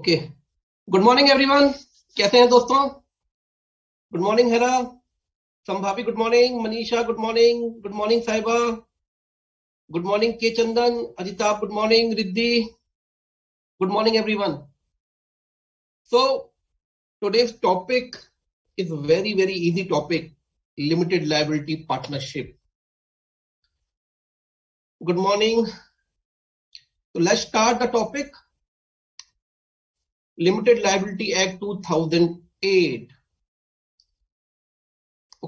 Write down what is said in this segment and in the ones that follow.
Okay, good morning everyone. कैसे हैं दोस्तों? Good morning Hera, Sambhavi good morning, Manisha good morning, good morning Sahiba, good morning K Chandan, Ajitabh good morning, Riddhi good morning everyone. So today's topic is very easy topic, limited liability partnership. Good morning. So let's start the topic. Limited Liability Act 2008.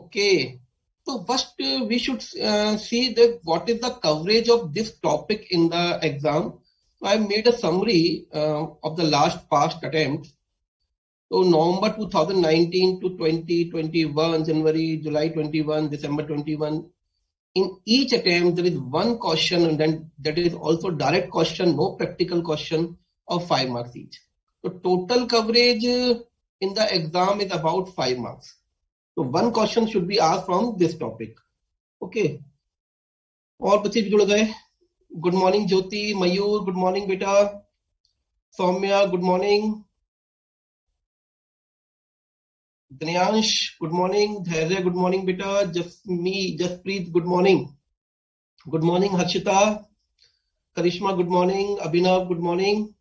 Okay. So first we should see that what is the coverage of this topic in the exam. So I made a summary of the last past attempts. So November 2019 to 2021, January, July 21, December 21. In each attempt, there is one question, and then that is also direct question, no practical question, of 5 marks each. So total coverage in the exam is about 5 marks. So one question should be asked from this topic. Okay. और बच्चे जुड़ गए. Good morning Jyoti, Mayur, good morning beta. Soumya, good morning. Dhanyansh, good morning. Dhairya, good morning beta. Jaspreet, good morning. Good morning Harshita. Karishma, good morning. Abhinav, good morning.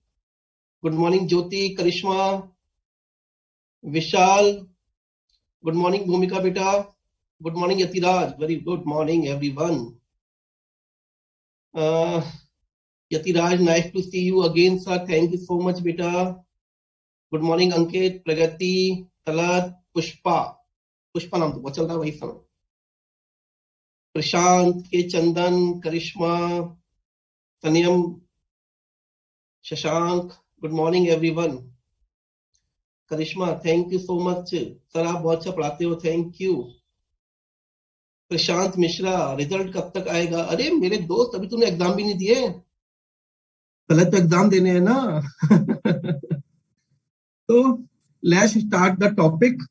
Good morning Jyoti, Karishma. Vishal, good morning Bhumika beta. Good morning Yatiraj. Very good morning everyone. Yatiraj, nice to see you again sir. Thank you so much beta. Good morning Ankit, Pragati, Talat, Pushpa. Pushpa नाम तो बहुत चल रहा है, वही समय. Prashant, K Chandan, Karishma, Taniyam, Shashank, good morning everyone. Karishma, thank you so much sir, आप बहुत अच्छा पढ़ाते हो, thank you. Prashant Mishra, result कब तक आएगा? अरे मेरे दोस्त, अभी तूने एग्जाम भी नहीं दिए, पहले तो एग्जाम देने हैं ना. तो let's start the topic.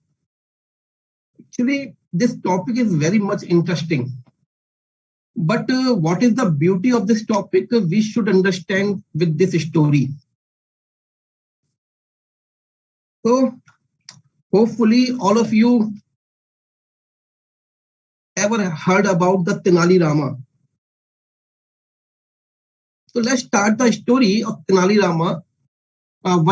Actually, this topic is very much interesting. But what is the beauty of this topic? We should understand with this story. So, hopefully, all of you ever heard about the Tenali Rama. So, let's start the story of Tenali Rama.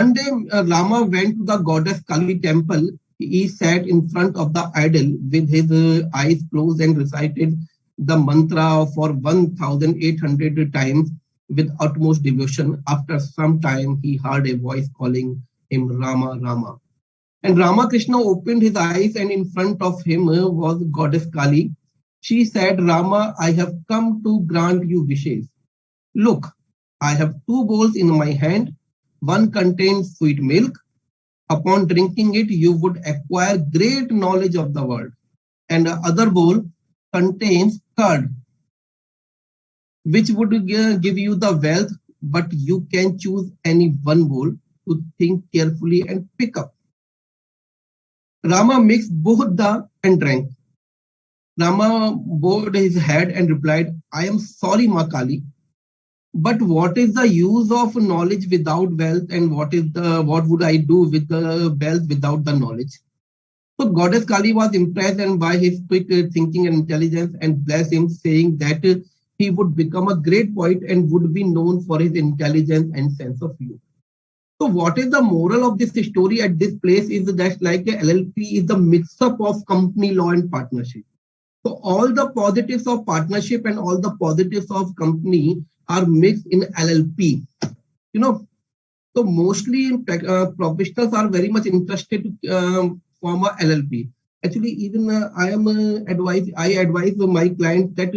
One day, Rama went to the goddess Kali temple. He sat in front of the idol with his eyes closed and recited the mantra for 1,800 times with utmost devotion. After some time, he heard a voice calling him Rama, Rama. And Ramakrishna opened his eyes, and in front of him was goddess Kali. She said, Rama, I have come to grant you wishes. Look, I have 2 bowls in my hand. One contains sweet milk. Upon drinking it, you would acquire great knowledge of the world. And the other bowl contains curd, which would give you the wealth, but you can choose any one bowl to think carefully and pick up. Rama mixed both and drank. Rama bowed his head and replied, I am sorry, Ma Kali, but what is the use of knowledge without wealth, and what would I do with the wealth without the knowledge? So goddess Kali was impressed and by his quick thinking and intelligence, and blessed him, saying that he would become a great poet and would be known for his intelligence and sense of humor. So what is the moral of this story at this place is that like the LLP is the mix-up of company law and partnership. So all the positives of partnership and all the positives of company are mixed in LLP. You know, so mostly professionals are very much interested to form a LLP. Actually, even I advise my clients that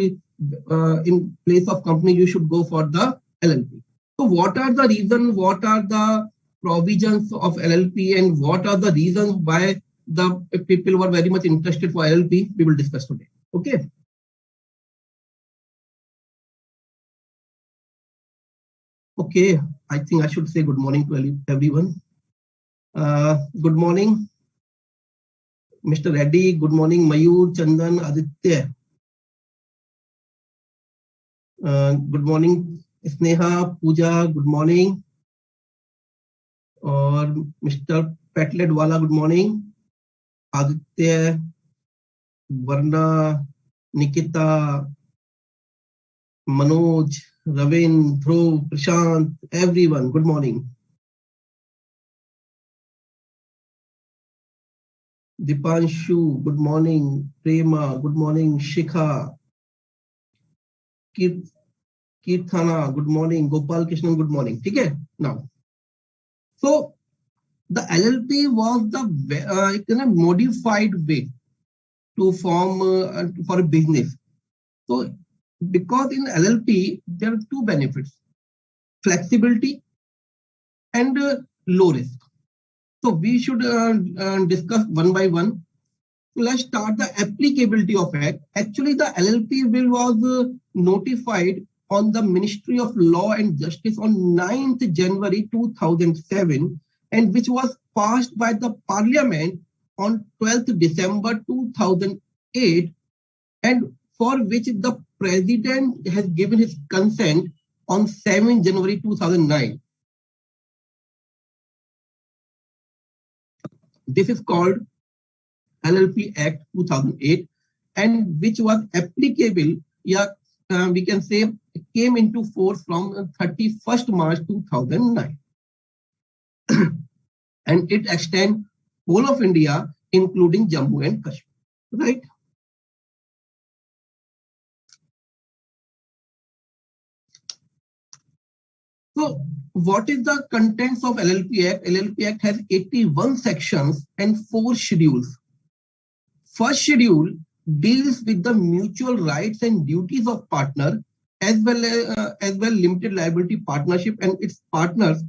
in place of company you should go for the LLP. So what are the reasons? What are the provisions of LLP, and what are the reasons why the people were very much interested for LLP? We will discuss today. Okay. Okay, I think I should say good morning to everyone. Good morning, Mr. Reddy. Good morning, Mayur, Chandan, Aditya. Good morning, Sneha, Pooja. Good morning. और mister Petletwala good morning, Aditya, Varna, Nikita, Manoj, Ravindra, Dhruv, Prashant, everyone good morning. Deepanshu good morning, Prema good morning, Shikha, Keerthana good morning, Gopal Krishnan good morning. ठीक है. Now so the LLP was the modified way to form for a business. So because in LLP there are two benefits, flexibility and low risk. So we should discuss one by one. So let's start the applicability of Act. Actually, the LLP bill was notified on the Ministry of Law and Justice on 9th January 2007, and which was passed by the Parliament on 12th December 2008, and for which the President has given his consent on 7th January 2009. This is called LLP Act 2008, and which was applicable, we can say came into force from 31st March 2009. And it extends whole of India, including Jammu and Kashmir. Right? So what is the contents of LLP Act? LLP Act has 81 sections and 4 schedules. First schedule deals with the mutual rights and duties of partner as well limited liability partnership and its partners,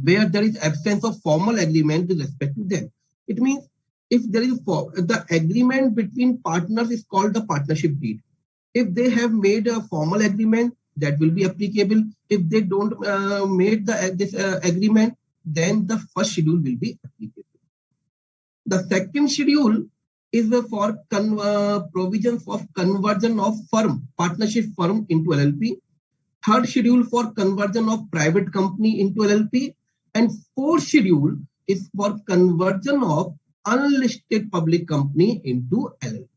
where there is absence of formal agreement with respect to them. It means if there is the agreement between partners is called the partnership deed. If they have made a formal agreement, that will be applicable. If they don't made this agreement, then the first schedule will be applicable. The second schedule is for provisions of conversion of partnership firm into LLP. Third schedule for conversion of private company into LLP. And fourth schedule is for conversion of unlisted public company into LLP.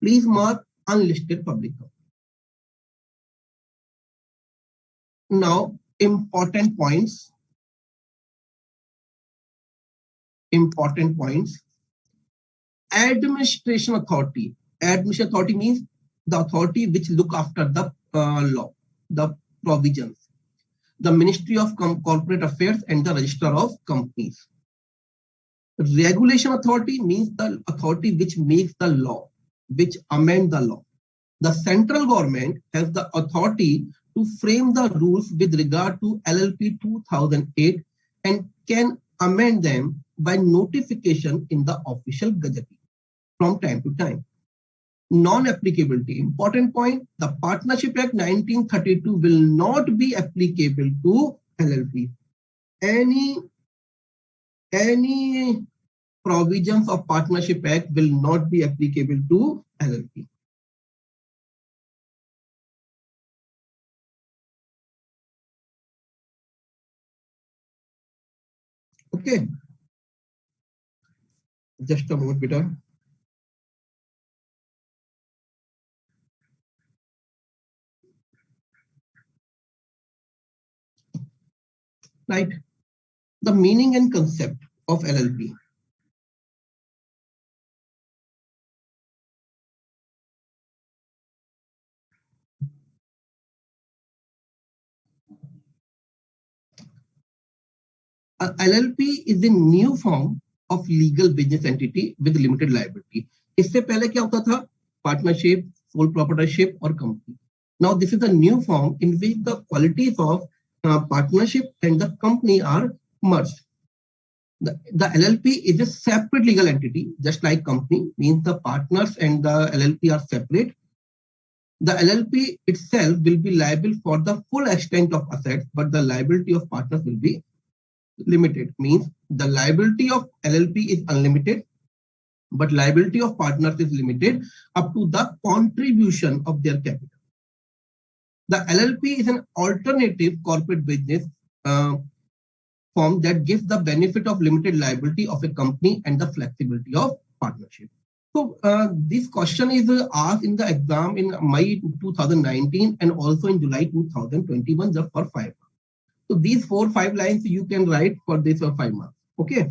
Please mark unlisted public company. Now, important points. Administration authority. Administration authority means the authority which look after the law, the provisions. The Ministry of Corporate Affairs and the Register of Companies. Regulation authority means the authority which makes the law, which amend the law. The central government has the authority to frame the rules with regard to LLP 2008 and can amend them by notification in the official gazette from time to time. Non-applicability. Important point, the Partnership Act 1932 will not be applicable to LLP. Any provisions of Partnership Act will not be applicable to LLP. Okay. Just a moment, Peter. Right. The meaning and concept of LLP. LLP is a new form of legal business entity with limited liability. इससे पहले क्या होता था? Partnership, sole proprietorship or company. Now this is a new form in which the qualities of partnership and the company are merged. The LLP is a separate legal entity, just like company, means the partners and the LLP are separate. The LLP itself will be liable for the full extent of assets, but the liability of partners will be limited. Means the liability of LLP is unlimited, but liability of partners is limited up to the contribution of their capital. The LLP is an alternative corporate business form that gives the benefit of limited liability of a company and the flexibility of partnership. So this question is asked in the exam in May 2019 and also in July 2021 just for 5 marks. So these 4-5 lines you can write for this 5 marks. Okay.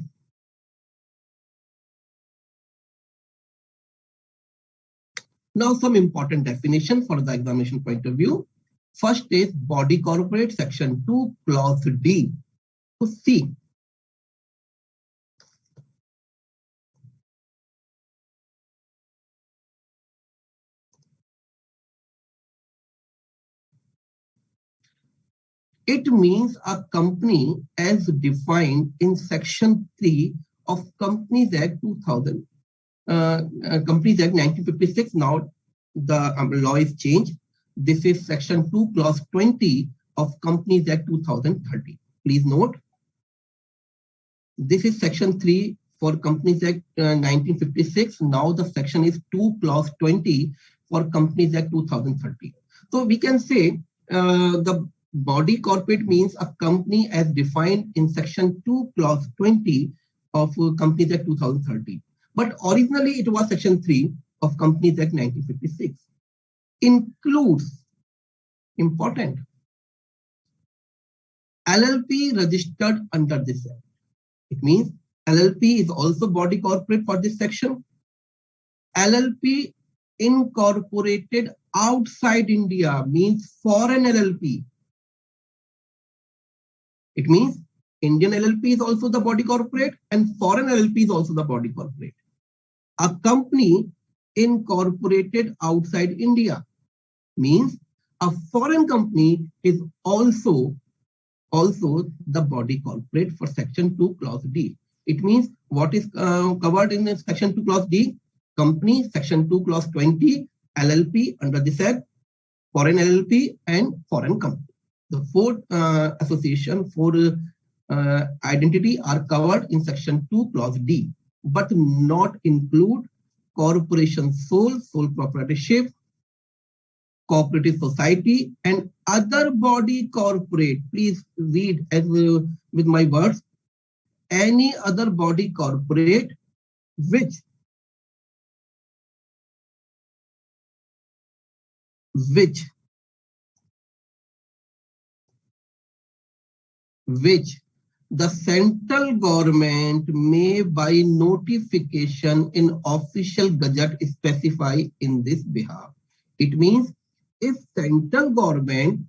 Now some important definition for the examination point of view. First is body corporate, section 2, clause D. So C. It means a company as defined in section 3 of Companies Act 2000. Companies Act 1956. Now the law is changed. This is section 2, clause 20 of Companies Act 2030. Please note, this is section 3 for Companies Act 1956. Now the section is 2, clause 20 for Companies Act 2030. So we can say the body corporate means a company as defined in section 2, clause 20 of Companies Act 2030. But originally it was section 3 of Companies Act 1956. Includes, important, LLP registered under this act. It means LLP is also body corporate for this section. LLP incorporated outside India means foreign LLP. It means Indian LLP is also the body corporate and foreign LLP is also the body corporate. A company incorporated outside India means a foreign company is also the body corporate for section 2, clause D. It means what is covered in section 2, clause D? Company, section 2, clause 20, LLP under this act, foreign LLP and foreign company. The four association, four identity are covered in section 2, clause D, but not include corporation sole proprietorship, cooperative society and other body corporate. Please read as with my words. Any other body corporate which the central government may by notification in official gazette specify in this behalf. It means if central government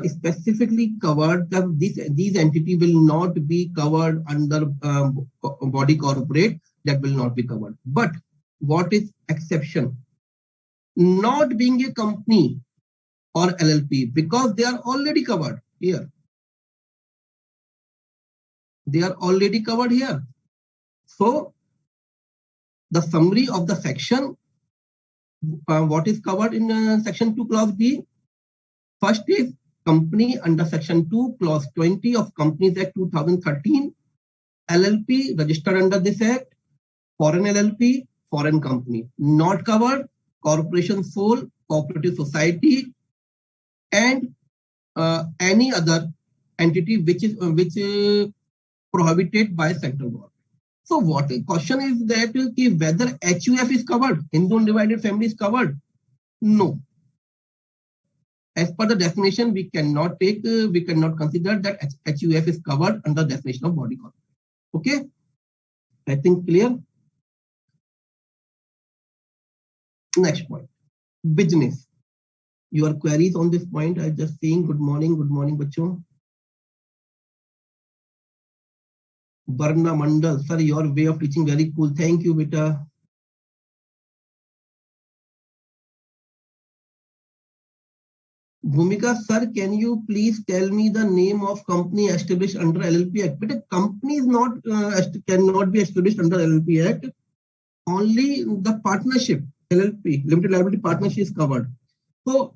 specifically covered, these entity will not be covered under body corporate, that will not be covered. But what is exception? Not being a company or LLP, because they are already covered here. They are already covered here. So the summary of the section, what is covered in section 2, clause B? First is company under section 2, clause 20 of Companies Act 2013, LLP registered under this act, foreign LLP, foreign company. Not covered, corporation sole, cooperative society, and any other entity which is prohibited by central government. So what the question is that whether HUF is covered, Hindu undivided family is covered? No. As per the definition, we cannot consider that HUF is covered under the definition of body corporate. Okay, I think clear. Next point, business. Your queries on this point? I just saying good morning, bachcho. Barna Mandal, sir, your way of teaching very cool. Thank you, beta. Bhumika, sir, can you please tell me the name of company established under LLP Act? But a company is not cannot be established under LLP Act. Only the partnership, LLP, limited liability partnership is covered. So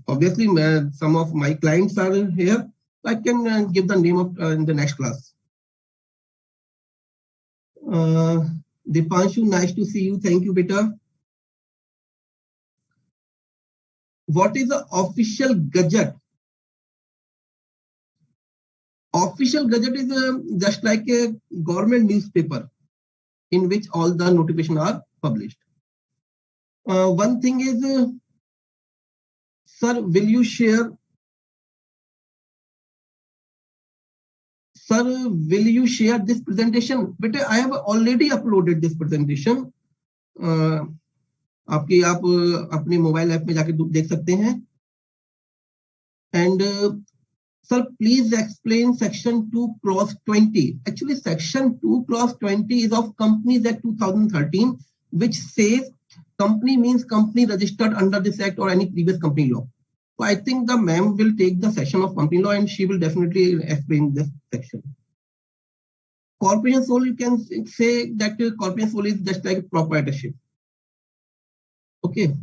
obviously, some of my clients are here. I can give the name of in the next class. Dipanshu, nice to see you. Thank you, beta. What is the official gazette Official Gazette is just like a government newspaper in which all the notifications are published. One thing is, sir, will you share? Sir, will you share this presentation? But I have already uploaded this presentation. आप अपने mobile app में जाके देख सकते हैं. And sir, please explain section 2 clause 20. Actually, section 2 clause 20 is of Companies Act 2013, which says company means company registered under this act or any previous company law. So I think the ma'am will take the section of company law and she will definitely explain this section. Corporation sole, you can say that corporation sole is just like proprietorship. Okay.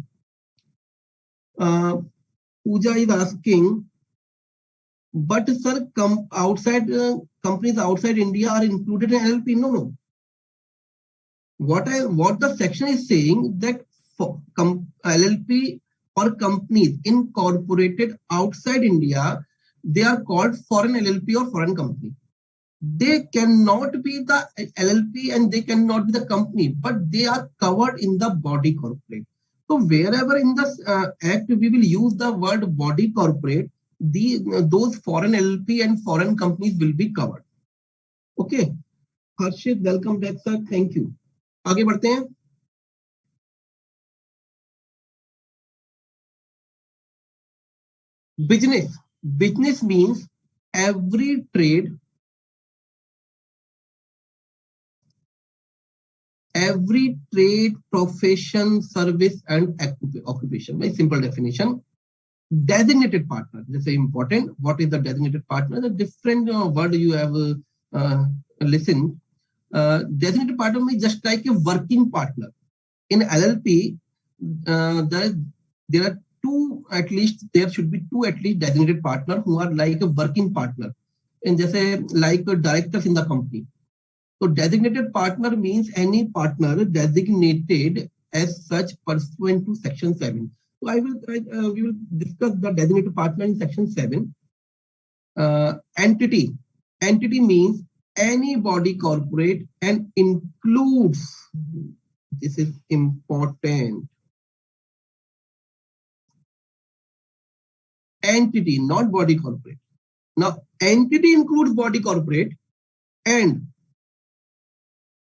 Pooja is asking, but sir, companies outside India are included in LLP. No. What the section is saying that for LLP or companies incorporated outside India, they are called foreign LLP or foreign company. They cannot be the LLP and they cannot be the company, but they are covered in the body corporate. So wherever in the act we will use the word body corporate, those foreign LLP and foreign companies will be covered. Okay. Harshit, welcome back, sir. Thank you. आगे बढ़ते हैं. Business means every trade, profession, service and occupation. Very simple definition. Designated partner. This is important. What is the designated partner? The different word you have listened. Designated partner means just like a working partner. In LLP, there are two at least. There should be two at least designated partner who are like a working partner, and just like directors in the company. So designated partner means any partner designated as such pursuant to section 7. So we will discuss the designated partner in section 7. Entity means any body corporate and includes, this is important, entity, not body corporate. Now entity includes body corporate, and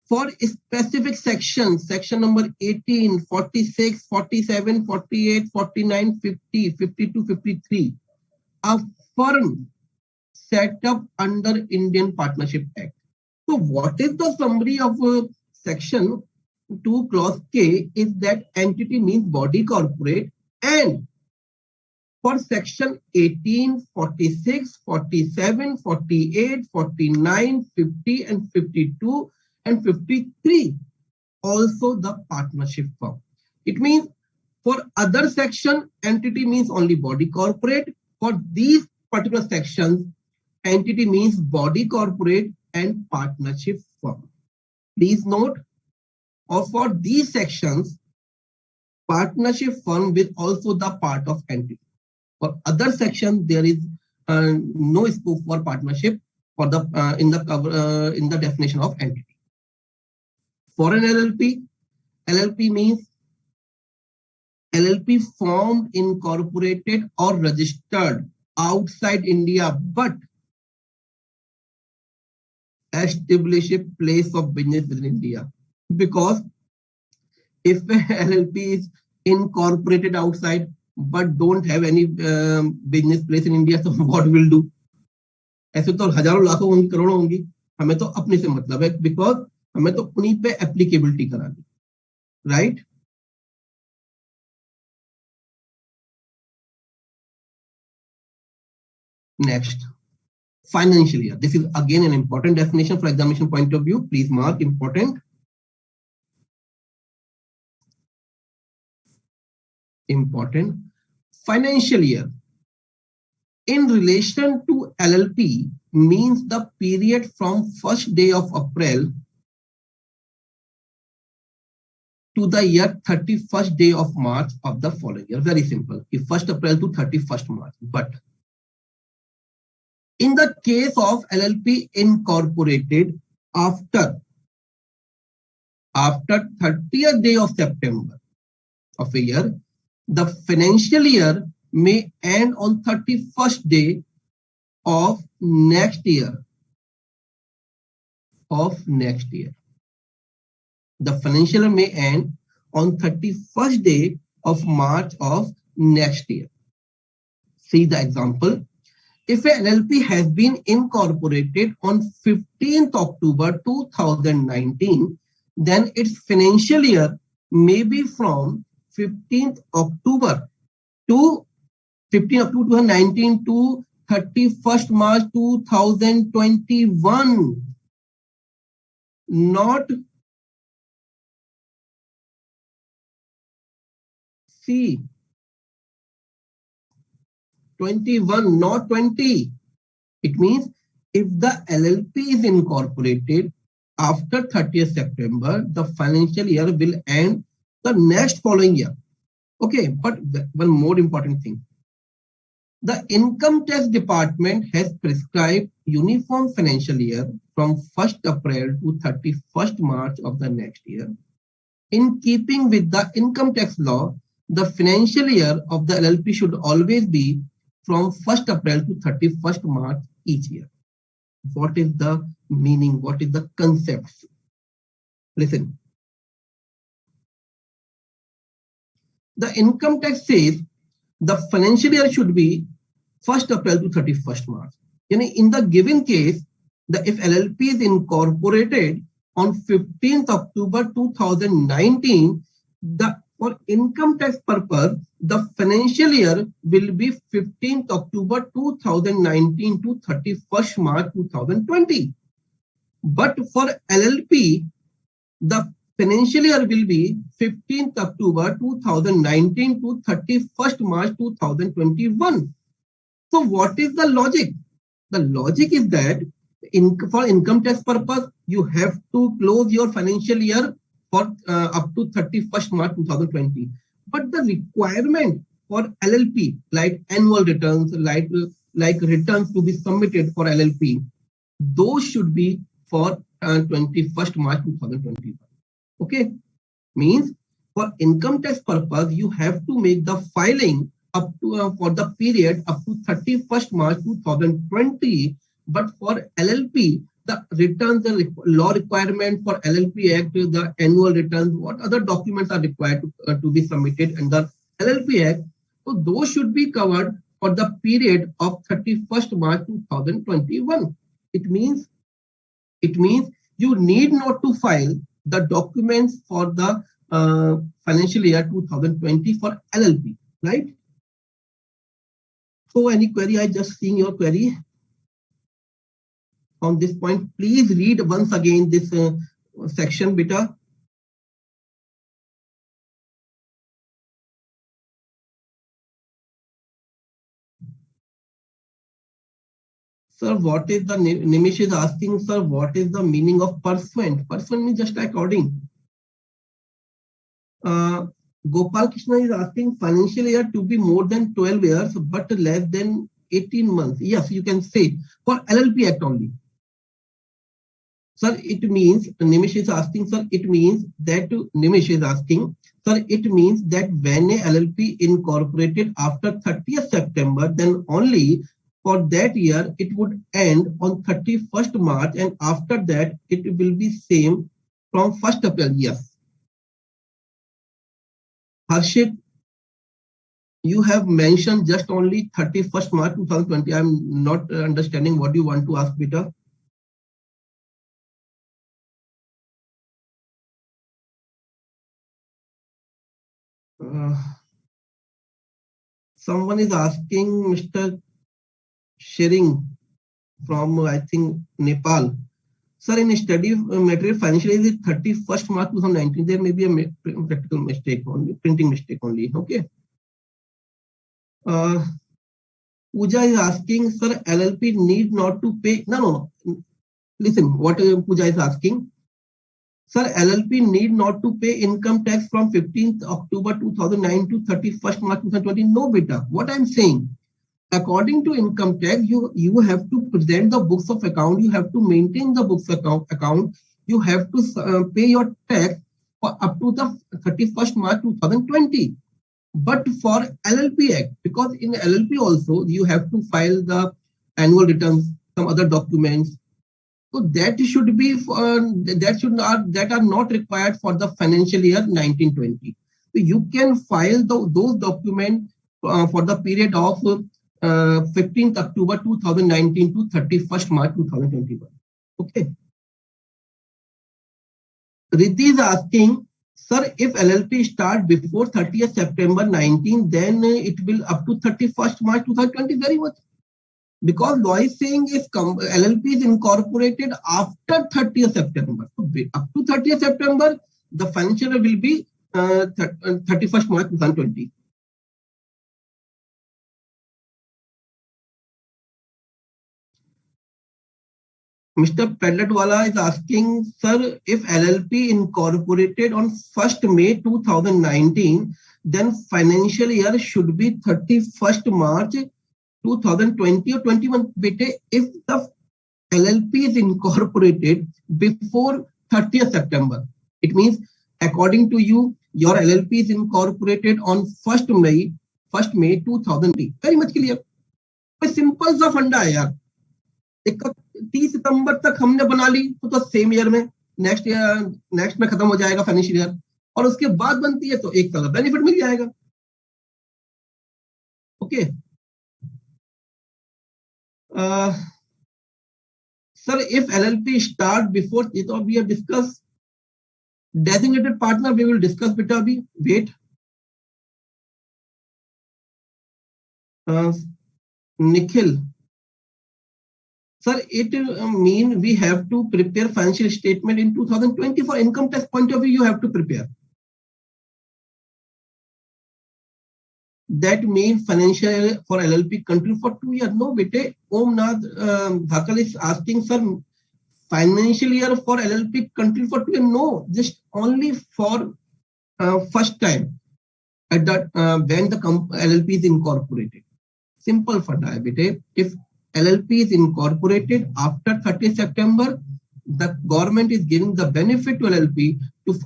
for specific sections, section number 18, 46, 47, 48, 49, 50, 52, 53, a firm set up under Indian Partnership Act. So what is the summary of section 2 clause K is that entity means body corporate, and for section 18, 46, 47, 48, 49, 50 and 52 and 53 also the partnership firm. It means for other section, entity means only body corporate. For these particular sections, entity means body corporate and partnership firm. Please note, or for these sections, partnership firm will also the part of entity. For other section, there is no scope for partnership for the in the definition of entity. For an LLP means LLP formed, incorporated or registered outside India but establish a place of business within India. Because if LLP is incorporated outside but don't have any business place in India, so what will do? ऐसे तो हजारों लाखों होंगी, करोड़ों होंगी, हमें तो अपने से मतलब है, बिकॉज हमें तो उन्हीं पे एप्लीकेबिलिटी करानी, right? Next, financial year. This is again an important definition for examination point of view. Please mark important. Important. Financial year in relation to LLP means the period from first day of April to the year 31st day of March of the following year. Very simple. If 1st April to 31st March. But In the case of LLP incorporated after 30th day of September of a year, the financial year may end on 31st day of next year. The financial year may end on 31st day of March of next year. See the example. If an LLP has been incorporated on 15th October 2019, then its financial year may be from 15th October 2019 to 31st March 2021. Not C. 21, not 20. It means if the LLP is incorporated after 30th September, the financial year will end the next following year. Okay, but one more important thing. The Income Tax Department has prescribed uniform financial year from 1st April to 31st March of the next year. In keeping with the income tax law, the financial year of the LLP should always be from 1st April to 31st March each year. What is the meaning? What is the concept? Listen. The income tax says the financial year should be 1st April to 31st March. In the given case, if LLP is incorporated on 15th October 2019, for income tax purpose, the financial year will be 15th October 2019 to 31st March 2020. But for LLP, the financial year will be 15th October 2019 to 31st March 2021. So what is the logic? The logic is that for income tax purpose, you have to close your financial year for up to 31st March 2020. But the requirement for LLP, like annual returns, like returns to be submitted for LLP, those should be for 21st March 2021. Okay, means for income tax purpose, you have to make the filing up to for the period up to 31st March 2020. But for LLP, the returns, the law requirement for LLP Act, the annual returns, what other documents are required to be submitted under LLP Act. So those should be covered for the period of 31st March 2021. It means you need not to file the documents for the financial year 2020 for LLP, right? So any query? I just seeing your query on this point. Please read once again this section, beta. Sir, what is the Nimish is asking, sir, what is the meaning of pursuant? Pursuant means just according. Gopal Krishna is asking financial year to be more than 12 years but less than 18 months. Yes, you can say for LLP Act only. Sir, it means, Nimish is asking, sir, it means that, Nimish is asking, sir, it means that when a LLP incorporated after 30th September, then only for that year, it would end on 31st March, and after that, it will be same from 1st April. Yes. Harshit, you have mentioned just only 31st March 2020. I'm not understanding what you want to ask, Peter. Someone is asking, Mr. Sharing from, I think, Nepal. Sir, in study material financial is 31st March 2019. There may be a practical mistake only, printing mistake only. Okay. Pooja is asking, sir, LLP need not to pay. No. Listen, what Pooja is asking. Sir, LLP need not to pay income tax from 15th October 2009 to 31st March 2020. No, beta. What I'm saying, according to income tax, you have to present the books of account, you have to maintain the books account, you have to pay your tax for up to the 31st March 2020. But for LLP Act, because in LLP also you have to file the annual returns, some other documents. So that should be that are not required for the financial year 1920. So you can file those documents for the period of 15th October 2019 to 31st March 2021. Okay. Riddhi is asking, sir, if LLP start before 30th September 19, then it will up to 31st March 2020. Very much. Because law is saying is LLP is incorporated after 30th September. So up to 30th September, the financial year will be 31st March 2020. Mr. Pelletwala is asking, sir, if LLP incorporated on 1st May 2019, then financial year should be 31st March 2020 or 21. Bete, if the LLP is incorporated before 30th September, it means according to you, your LLP is incorporated on 1st May 2020. Very much clear. Simple सा फंडा है यार. 31 सितंबर तक हमने बना ली तो same year में next में खत्म हो जाएगा फाइनेंशियल ईयर, और उसके बाद बनती है तो एक साल बेनिफिट मिल जाएगा. Okay. Sir, if LLP start before it, or we have discussed designated partner, we will discuss beta abhi. Wait. Nikhil. Sir, it mean we have to prepare financial statement in 2020 for income tax point of view. You have to prepare. That means financial for LLP continue for 2 years. No, bete. Omnath Dhakal is asking, sir, financial year for LLP continue for 2 years. No, just only for first time at that when the LLP is incorporated. Simple for diabetes. If LLP is incorporated after 30th September, the government is giving the benefit to LLP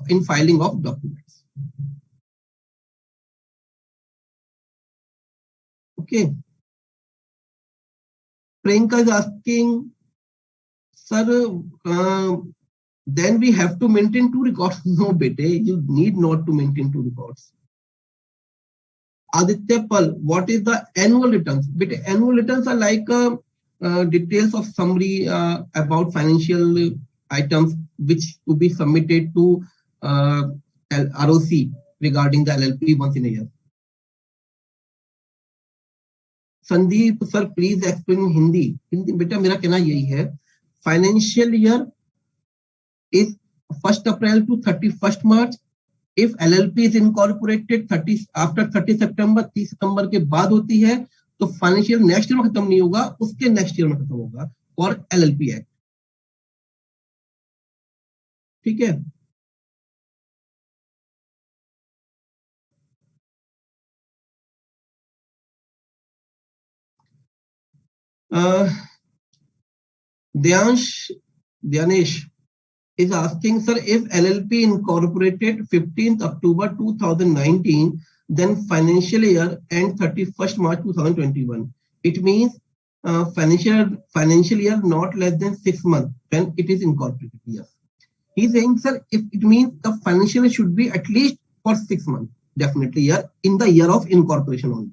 in filing of documents. Okay. Priyanka is asking, sir, then we have to maintain 2 records. No, bete, you need not to maintain 2 records. Aditya Pal, what is the annual returns? Bete, annual returns are like details of summary about financial items which to be submitted to ROC regarding the LLP once in a year. Sandeep sir please explain Hindi. Hindi बेटा मेरा कहना यही है, financial year is 1st April to 31st March. If LLP is incorporated 30 after 30 September, 30 सितंबर के बाद होती है तो फाइनेंशियल नेक्स्ट ईयर में खत्म नहीं होगा, उसके नेक्स्ट ईयर में खत्म होगा और LLP एक्ट. ठीक है. Dhyanesh is asking, sir, if LLP incorporated 15th October 2019, then financial year and 31st March 2021. It means financial year not less than 6 months when it is incorporated. Yes. He's saying, sir, if it means the financial year should be at least for 6 months. Definitely, yeah, in the year of incorporation only.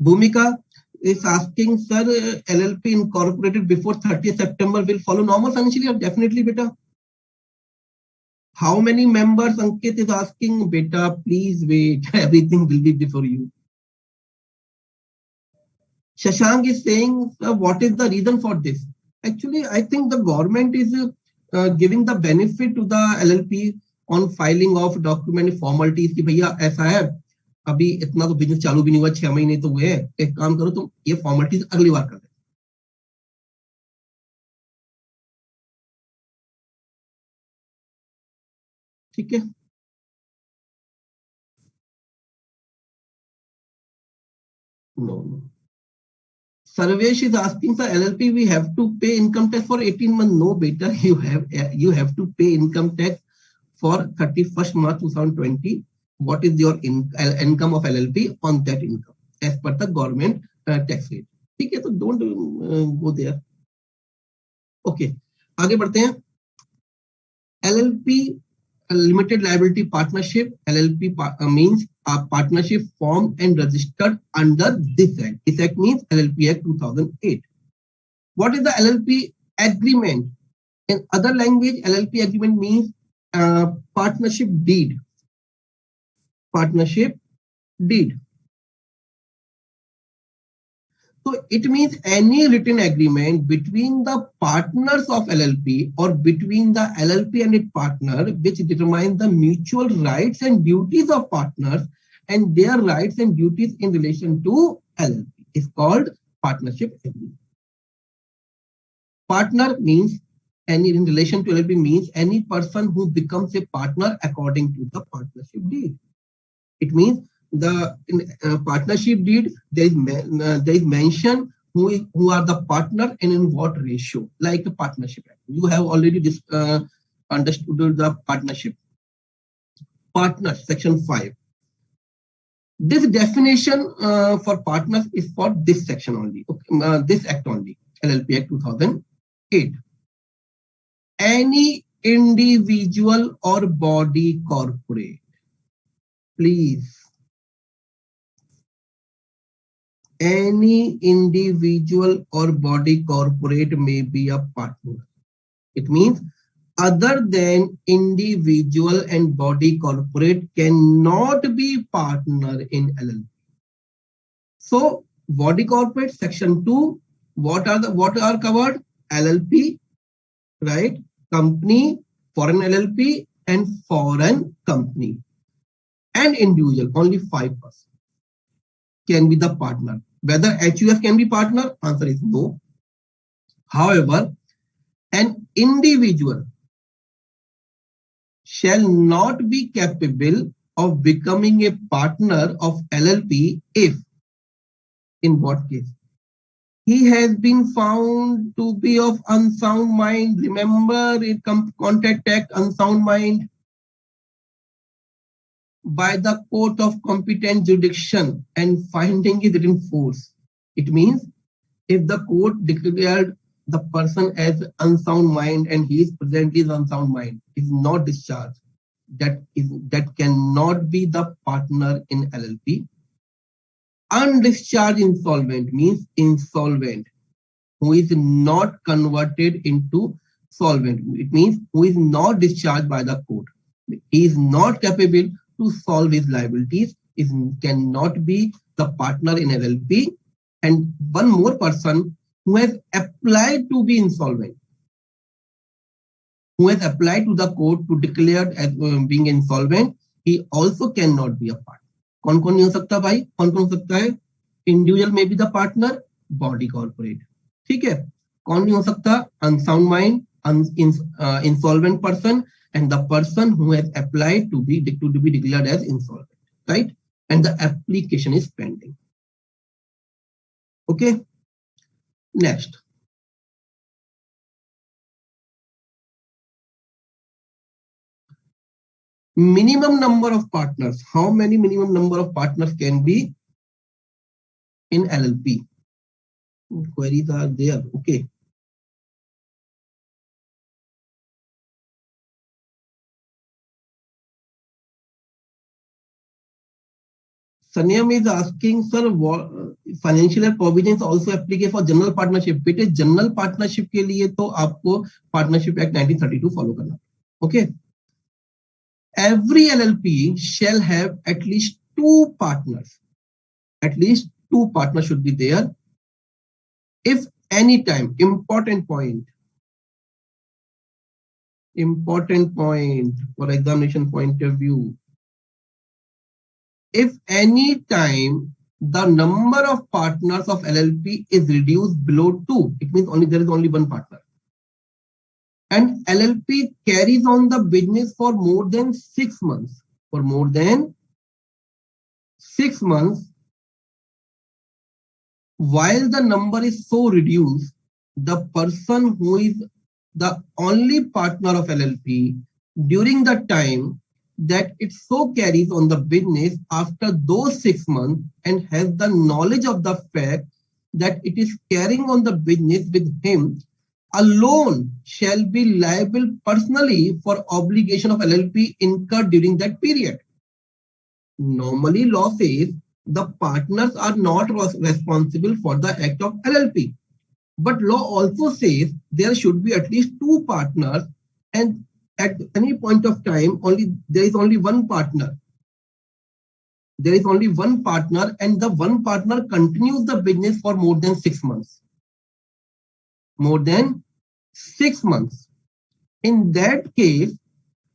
Bhumika is asking, sir, LLP incorporated before 30th September will follow normal financial year. Definitely, beta. How many members? Ankit is asking, beta, please wait. Everything will be before you. Shashank is saying, what is the reason for this? Actually, I think the government is giving the benefit to the LLP on filing of document formalities कि भैया ऐसा है, अभी इतना तो business चालू भी नहीं हुआ, 6 महीने तो हुए हैं, एक काम करो तुम ये फॉर्मेलिटीज अगली बार कर दे. ठीक है. No. Sarvesh is asking, sir, LLP we have to pay income tax for 18 months. No, beta, you have to pay income tax for 31st March 2020. What is your income of LLP on that income as per the government tax rate? ठीक है, तो don't go there. Okay, आगे बढ़ते हैं. LLP limited liability partnership. LLP means a partnership formed and registered under this act. This act means LLP Act 2008. What is the LLP agreement? In other language, LLP agreement means partnership deed. Partnership deed. So it means any written agreement between the partners of LLP or between the LLP and its partner, which determines the mutual rights and duties of partners and their rights and duties in relation to LLP, is called partnership agreement. Partner means any in relation to LLP means any person who becomes a partner according to the partnership deed. It means the partnership deed there is mention who are the partner and in what ratio, like a partnership act. You have already understood the partnership. Partner section 5. This definition for partners is for this section only. Okay, this act only, LLP Act 2008. Any individual or body corporate, please. Any individual or body corporate may be a partner. It means other than individual and body corporate cannot be partner in LLP. So body corporate section 2, what are covered? LLP, right? Company, foreign LLP and foreign company. And individual, only 5% can be the partner. Whether HUF can be partner, answer is no. However, an individual shall not be capable of becoming a partner of LLP if, in what case? He has been found to be of unsound mind. Remember, it Contract Act, unsound mind, by the court of competent jurisdiction and finding is in force. It means if the court declared the person as unsound mind and he is presently unsound mind, is not discharged, that cannot be the partner in LLP. Undischarged insolvent means insolvent who is not converted into solvent. It means who is not discharged by the court. He is not capable to solve his liabilities, cannot be the partner in LLP. And one more person who has applied to be insolvent, who has applied to the court to declare as being insolvent, he also cannot be a partner. कौन कौन नहीं हो सकता भाई? कौन कौन हो सकता है? Individual may be the partner, body corporate. ठीक है? कौन नहीं हो सकता? Unsound mind, insolvent person, and the person who has applied to be declared as insolvent, right? And the application is pending. Okay. Next. Minimum number of partners. How many minimum number of partners can be in LLP? Queries are there. Okay. Sanyam is asking, sir, financial year provisions also applicable for general partnership. बेटे general partnership के लिए तो आपको Partnership Act 1932 follow करना. Okay. Every LLP shall have at least 2 partners. At least 2 partners should be there. If any time, important point for examination point of view. If any time the number of partners of LLP is reduced below 2, it means there is only 1 partner. And LLP carries on the business for more than 6 months. For more than 6 months, while the number is so reduced, the person who is the only partner of LLP during the time that it so carries on the business after those 6 months and has the knowledge of the fact that it is carrying on the business with him alone shall be liable personally for obligation of LLP incurred during that period. Normally, law says the partners are not responsible for the act of LLP. But law also says there should be at least two partners, and at any point of time, there is only one partner. There is only one partner, and the one partner continues the business for more than 6 months. More than 6 months. In that case,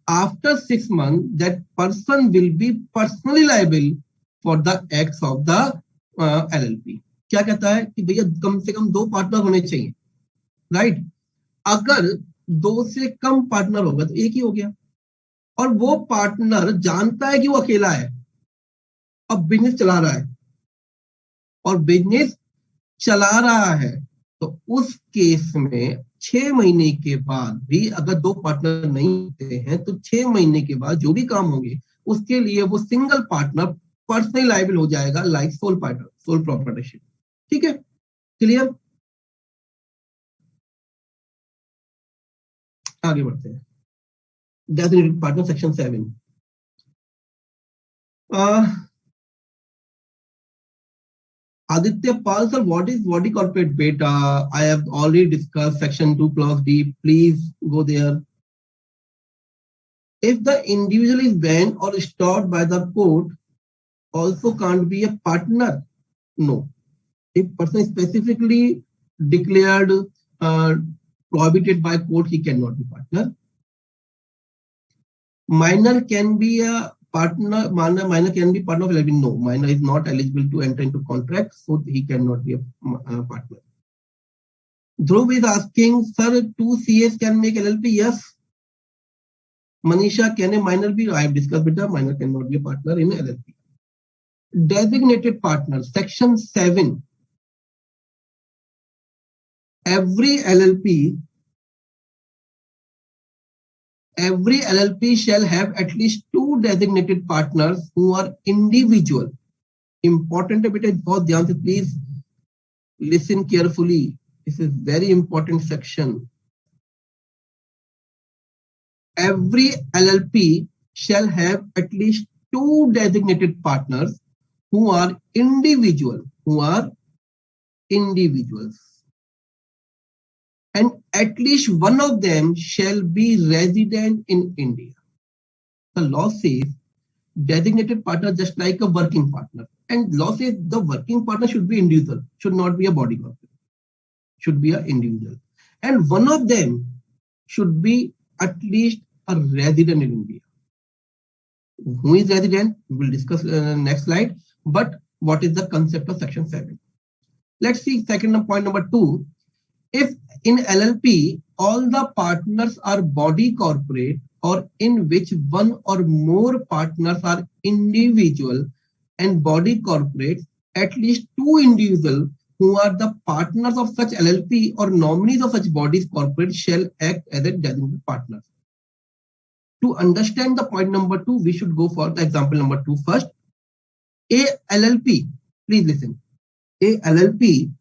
after 6 months, that person will be personally liable for the acts of the LLP. क्या कहता है कि भैया कम से कम 2 partner होने चाहिए, right? अगर 2 से कम पार्टनर होगा तो एक ही हो गया, और वो पार्टनर जानता है कि वो अकेला है, अब बिजनेस चला रहा है, और बिजनेस चला रहा है, तो उस केस में 6 महीने के बाद भी अगर 2 पार्टनर नहीं होते हैं तो 6 महीने के बाद जो भी काम होंगे उसके लिए वो सिंगल पार्टनर पर्सनली लायबल हो जाएगा, like sole partner, sole proprietorship. ठीक है, क्लियर? आगे बढ़ते हैं. Designated partner section 7. Aditya Pal sir, what is body corporate beta? I have already discussed section 2 clause D. Please go there. If the individual is banned or stopped by the court, also can't be a partner. No. If person is specifically declared prohibited by court, he cannot be partner. Minor can be a partner. Minor can be partner of LLP. No, minor is not eligible to enter into contract, so he cannot be a partner. Dhruv is asking, sir, 2 CS can make LLP? Yes. Manisha, can a minor be? I have discussed beta. Minor cannot be a partner in LLP. Designated partner, section 7. Every LLP shall have at least 2 designated partners who are individual. Important है बेटा, बहुत ध्यान से please listen carefully. This is very important section. Every LLP shall have at least 2 designated partners who are individuals. And at least one of them shall be resident in India. The law says designated partner just like a working partner. And law says the working partner should be individual, should not be a body corporate. Should be an individual. And one of them should be at least a resident in India. Who is resident? We will discuss next slide. But what is the concept of section 7? Let's see second point number 2. If in LLP, all the partners are body corporate or in which one or more partners are individual and body corporate, at least 2 individuals who are the partners of such LLP or nominees of such bodies corporate shall act as a designated partners. To understand the point number 2, we should go for the example number 2 first. A LLP, please listen. A LLP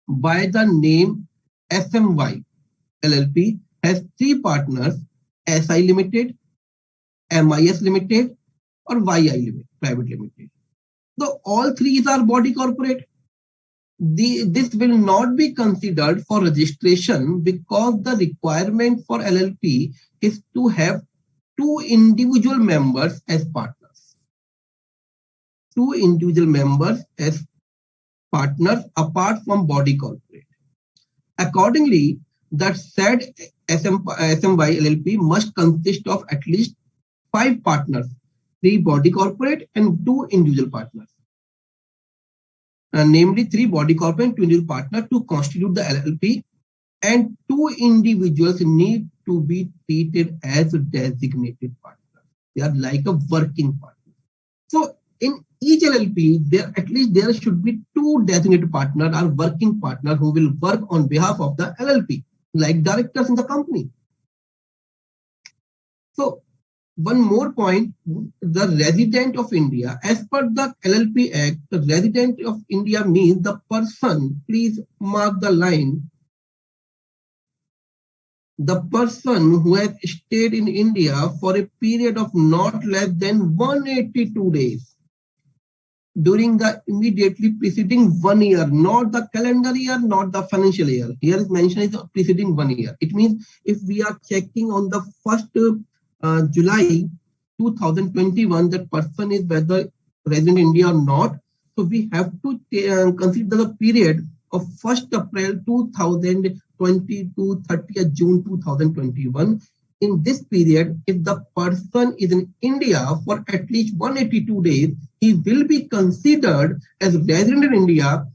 by the name SMY LLP has 3 partners, SI Limited, MIS Limited, or YI Limited, Private Limited. So all 3 are body corporate. This will not be considered for registration because the requirement for LLP is to have 2 individual members as partners. 2 individual members as partners apart from body corporate. Accordingly, that said SMY LLP must consist of at least 5 partners, 3 body corporate and 2 individual partners. Namely 3 body corporate and 2 individual partners to constitute the LLP, and 2 individuals need to be treated as designated partners. They are like a working partner. So in each LLP, there at least there should be two designated partner or working partner who will work on behalf of the LLP, like directors in the company. So one more point, the resident of India, as per the LLP Act, the resident of India means the person, please mark the line, the person who has stayed in India for a period of not less than 182 days during the immediately preceding 1 year, not the calendar year, not the financial year. Here is mentioned is preceding 1 year. It means if we are checking on the 1st July 2021, that person is whether resident in India or not. So we have to consider the period of 1st April 2020 to 30th June 2021. In this period, if the person is in India for at least 182 days, he will be considered as resident in India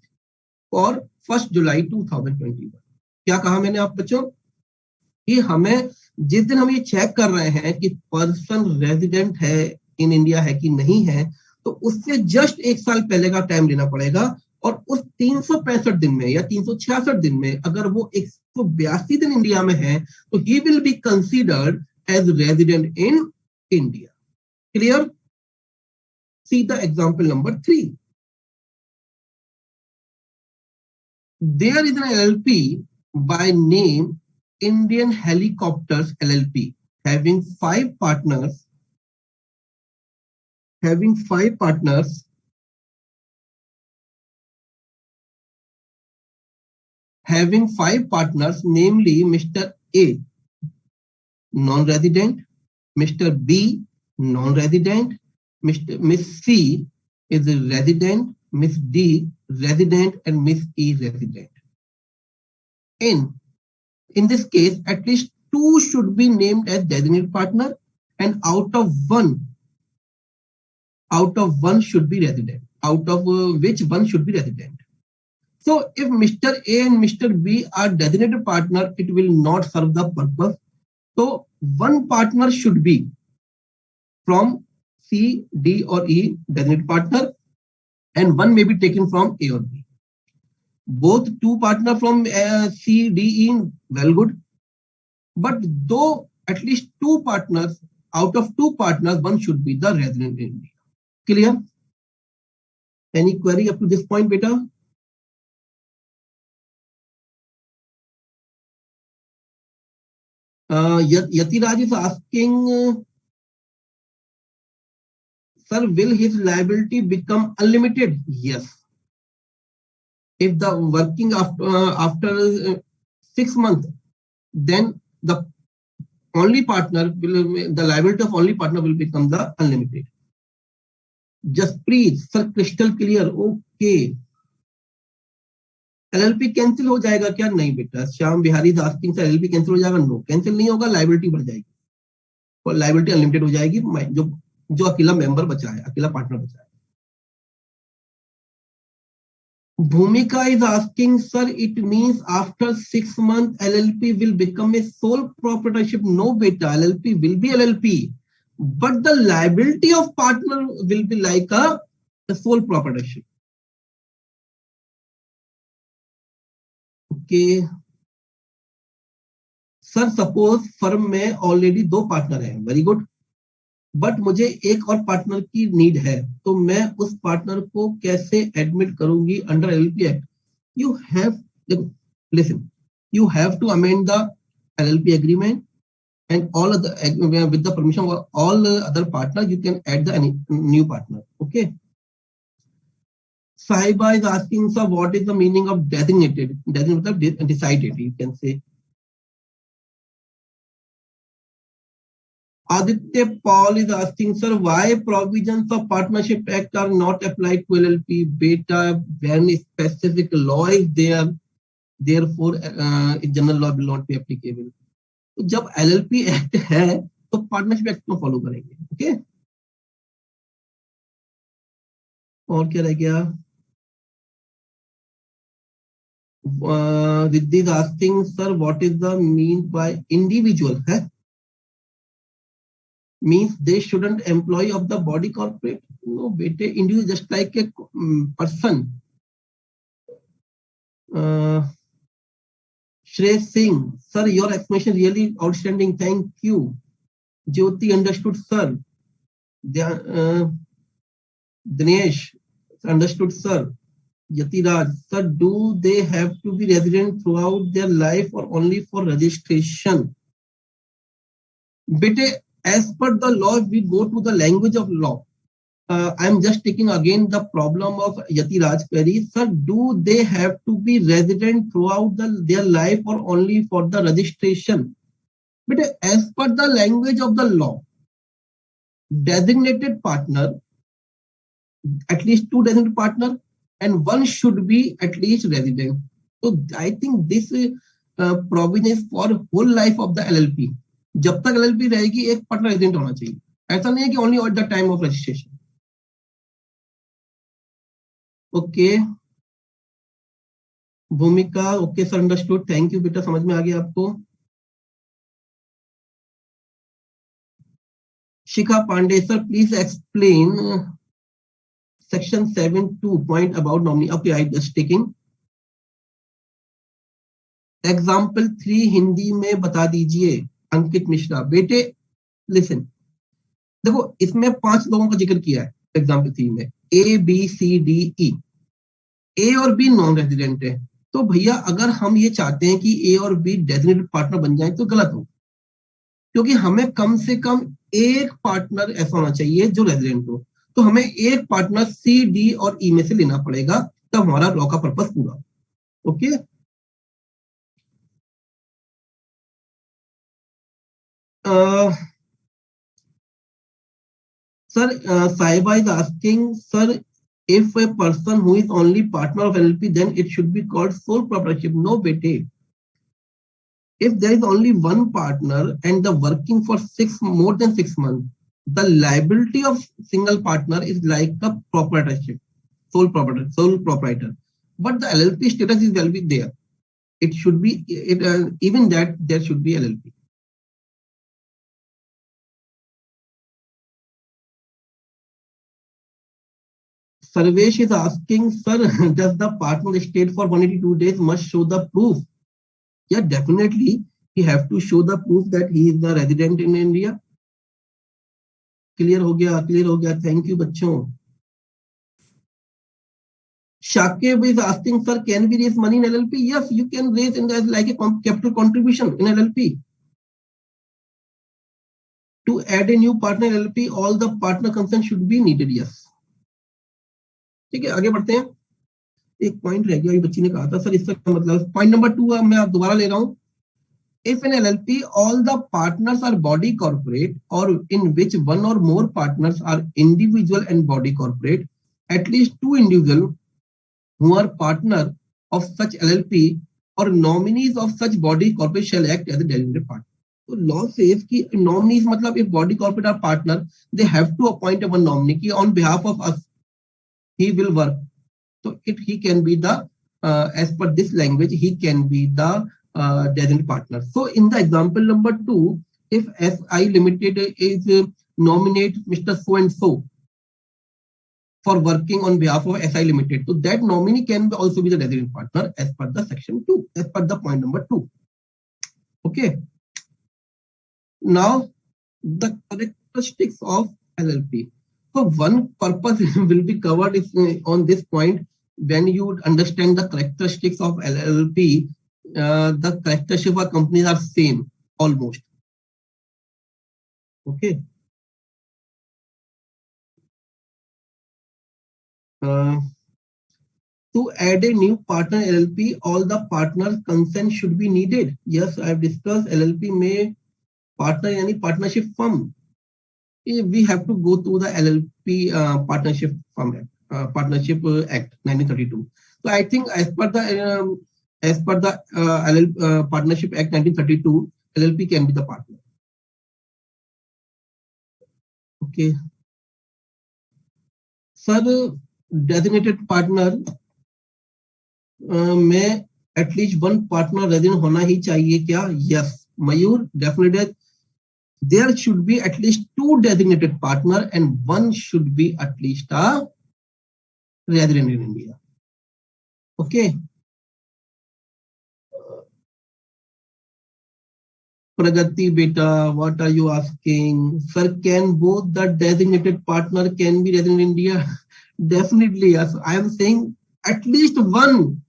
for 1st July 2021. क्या कहा मैंने आप बच्चों कि हमें जिस दिन हम ये चेक कर रहे हैं कि पर्सन रेजिडेंट है इन इंडिया है कि नहीं है, तो उससे जस्ट एक साल पहले का टाइम लेना पड़ेगा और उस 365 दिन में या 366 दिन में अगर वो 182 दिन इंडिया में है तो he will be considered as resident in India. Clear? See the example number 3. There is an LLP by name Indian Helicopters LLP having five partners, namely Mr. A, non-resident, Mr. B, non-resident, Miss C is a resident, Miss D, resident, and Miss E, resident. In this case, at least two should be named as designated partner, and out of one should be resident. Out of which one should be resident. So if Mr. A and Mr. B are designated partner, it will not serve the purpose. So one partner should be from C, D, or E, designated partner, and one may be taken from A or B. Both two partner from C, D, E, well good. But though at least two partners, out of two partners, one should be the resident in India. Clear? Any query up to this point, beta? Yatiraj is asking, sir, will his liability become unlimited? Yes. If the working after 6 months, then the liability of only partner will become the unlimited. Jasprit, sir, crystal clear. Okay. LLP cancel हो जाएगा क्या? नहीं बेटा. Shyam Bihari is asking, sir LLP cancel हो जाएगा? No, cancel नहीं होगा, liability बढ़ जाएगी और लाइबिलिटी अनलिमिटेड हो जाएगी. जो अकेला मेंबर बचा है, अकेला पार्टनर बचा है. Bhumika is asking, sir, it means after 6 months LLP will become a sole proprietorship. No beta, LLP will be LLP, but the liability of partner will be like a sole proprietorship. Okay. Sir suppose firm में already 2 partner हैं, very good, but मुझे एक और partner की need है, तो मैं उस पार्टनर को कैसे एडमिट करूंगी under LLP act? You have listen, you have to amend the LLP agreement and all other with the permission of all other partners, you can add the new partner. Okay. Sahiba is asking, sir, what is the meaning of designated? Designated, decided, you can say. Aditya Paul is asking, sir, why provisions of Partnership Act are not applied to LLP? Beta, when specific law is there, therefore general law will not be applicable. तो जब LLP act है तो partnership act को follow करेंगे. Okay. और क्या रह गया? Riddhi is asking, sir what is the mean by individual है? means they shouldn't employee of the body corporate. No bete, individual just like a person. Shrey Singh, sir, your explanation really outstanding, thank you. Jyoti, understood, sir. Dinesh, understood, sir. Yatiraj, sir, do they have to be resident throughout their life or only for registration? Bete, as per the law, we go to the language of law. I'm just taking again the problem of Yatiraj query. Sir, do they have to be resident throughout their life or only for the registration? But as per the language of the law, designated partner, at least 2 designated partner, and 1 should be at least resident. So I think this provision is for whole life of the LLP. जब तक LLP रहेगी एक partner resident होना चाहिए. ऐसा नहीं है कि only at the time of registration. Okay. भूमिका, okay sir, understood. Thank you बेटा, समझ में आ गया आपको. Shikha Pandey, sir, please explain section 7.2 point about nominee. Okay, I just taking. Example 3 Hindi में बता दीजिए अंकित मिश्रा. बेटे लिसन, देखो इसमें 5 लोगों का जिक्र किया है एग्जाम्पल 3 में, A, B, C, D, E. A और B नॉन रेजिडेंट है, तो भैया अगर हम ये चाहते हैं कि A और B डेजिग्नेटेड पार्टनर बन जाए तो गलत हो, क्योंकि हमें कम से कम एक पार्टनर ऐसा होना चाहिए जो रेजिडेंट हो. तो हमें एक पार्टनर C, D और E में से लेना पड़ेगा, तब हमारा लॉ का पर्पस पूरा. Okay. Sir, Saiba is asking, sir, if a person who is only partner of LLP, then it should be called sole proprietorship. No, bete. If there is only one partner and the working for more than 6 months, the liability of single partner is like a proprietorship, sole proprietor. But the LLP status is will be there. It should be even that there should be LLP. Sarvesh is asking, sir, does the partner stay for 182 days must show the proof? Yeah, definitely. He have to show the proof that he is the resident in India. Clear हो गया. Thank you, बच्चों. Shakib is asking, sir, can we raise money in LLP? Yes, you can raise in as like a capital contribution in LLP. To add a new partner in LLP, all the partner consent should be needed. Yes. ठीक है, आगे बढ़ते हैं. एक point रह गया, ये बच्ची ने कहा था सर, इसका मतलब पॉइंट नंबर 2 मैं आप दोबारा ले रहा हूं. If in LLP all the partners are body corporate or in which one or more partners are individual and body corporate, at least 2 individuals who are partner of such LLP or nominees of such body corporate shall act as a designated partner. So law says कि nominees मतलब if body corporate are partner, they have to appoint a one nominee कि on behalf of us he will work. So he can be the as per this language he can be the designated partner. So in the example number 2, if SI Limited is nominate Mr. So and so for working on behalf of SI Limited, so that nominee can also be the designated partner as per the section 2, as per the point number 2. Okay. Now the characteristics of LLP. So one purpose will be covered on this point. When you understand the characteristics of LLP, the characteristics of companies are same almost. Okay. To add a new partner LLP, all the partners' consent should be needed. Yes, I have discussed LLP may partner any partnership firm. We have to go through the LLP partnership firm Partnership Act 1932. So I think as per the Partnership Act 1932, LLP can be the partner. Okay. Sir, designated partner में at least one partner resident होना ही चाहिए क्या? Yes, Mayur, definitely there should be at least 2 designated partner and one should be at least a resident in India. Okay. Pragati beta, what are you asking? Sir, can both the designated partner can be resident in India? Definitely, yes. I am saying at least one.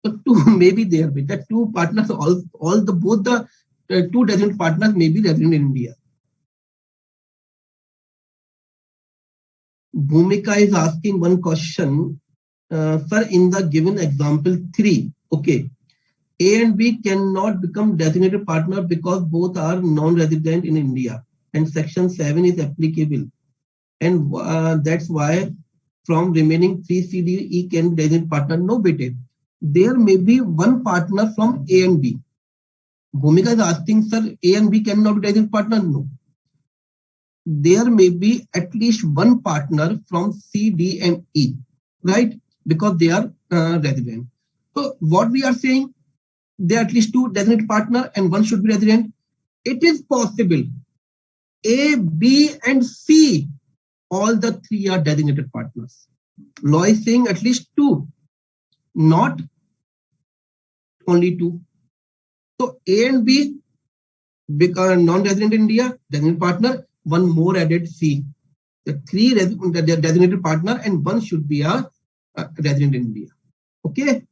So two maybe there, beta. Two partners, all the both the two designated partners may be resident in India. Bhumika is asking one question. Sir, in the given example 3, okay, A and B cannot become designated partner because both are non-resident in India and section 7 is applicable. And that's why from remaining 3 C, D, E can be designated partner. No, bete. There may be one partner from A and B. Bhumika is asking, sir, A and B cannot be designated partner. No. There may be at least one partner from C, D, and E, right? Because they are resident. So what we are saying, there are at least 2 designated partner and one should be resident. It is possible A, B, and C, all the 3 are designated partners. Law is saying at least 2, not only 2. So A and B become non-resident in India, designated partner, one more added C. The 3 designated partner and one should be a resident in India. Okay.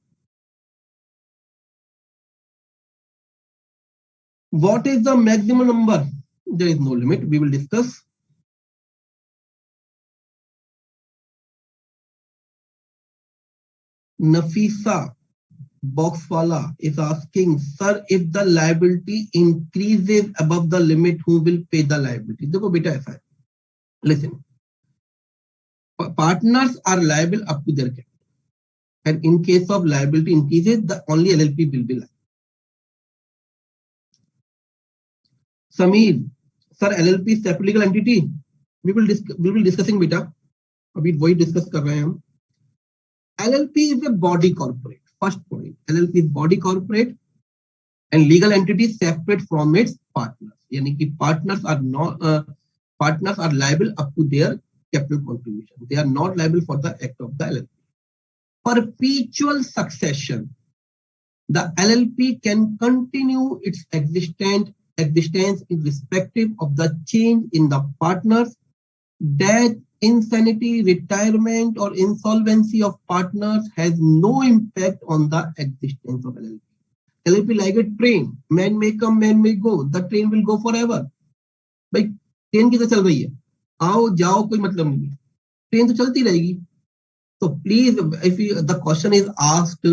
What is the maximum number? There is no limit. We will discuss. Nafisa Boxwala is asking, sir, if the liability increases above the limit, who will pay the liability? Dekho beta aisa hai. Listen. Partners are liable up to their capital. And in case of liability increases, the only LLP will be liable. Sameer, sir, LLP is separate legal entity. We will discussing beta. Abhi वही discuss कर रहे हैं हम. LLP is a body corporate. First point, LLP is body corporate and legal entity separate from its partners. यानी कि partners are liable up to their capital contribution. They are not liable for the act of the LLP. Perpetual succession. The LLP can continue its existence irrespective of the change in the partners, death, insanity, retirement, or insolvency of partners has no impact on the existence of LLP. LLP like a train. Man may come, man may go. The train will go forever. भाई train किधर चल रही है? आओ जाओ कोई मतलब नहीं है. ट्रेन तो चलती रहेगी. So please, if the question is asked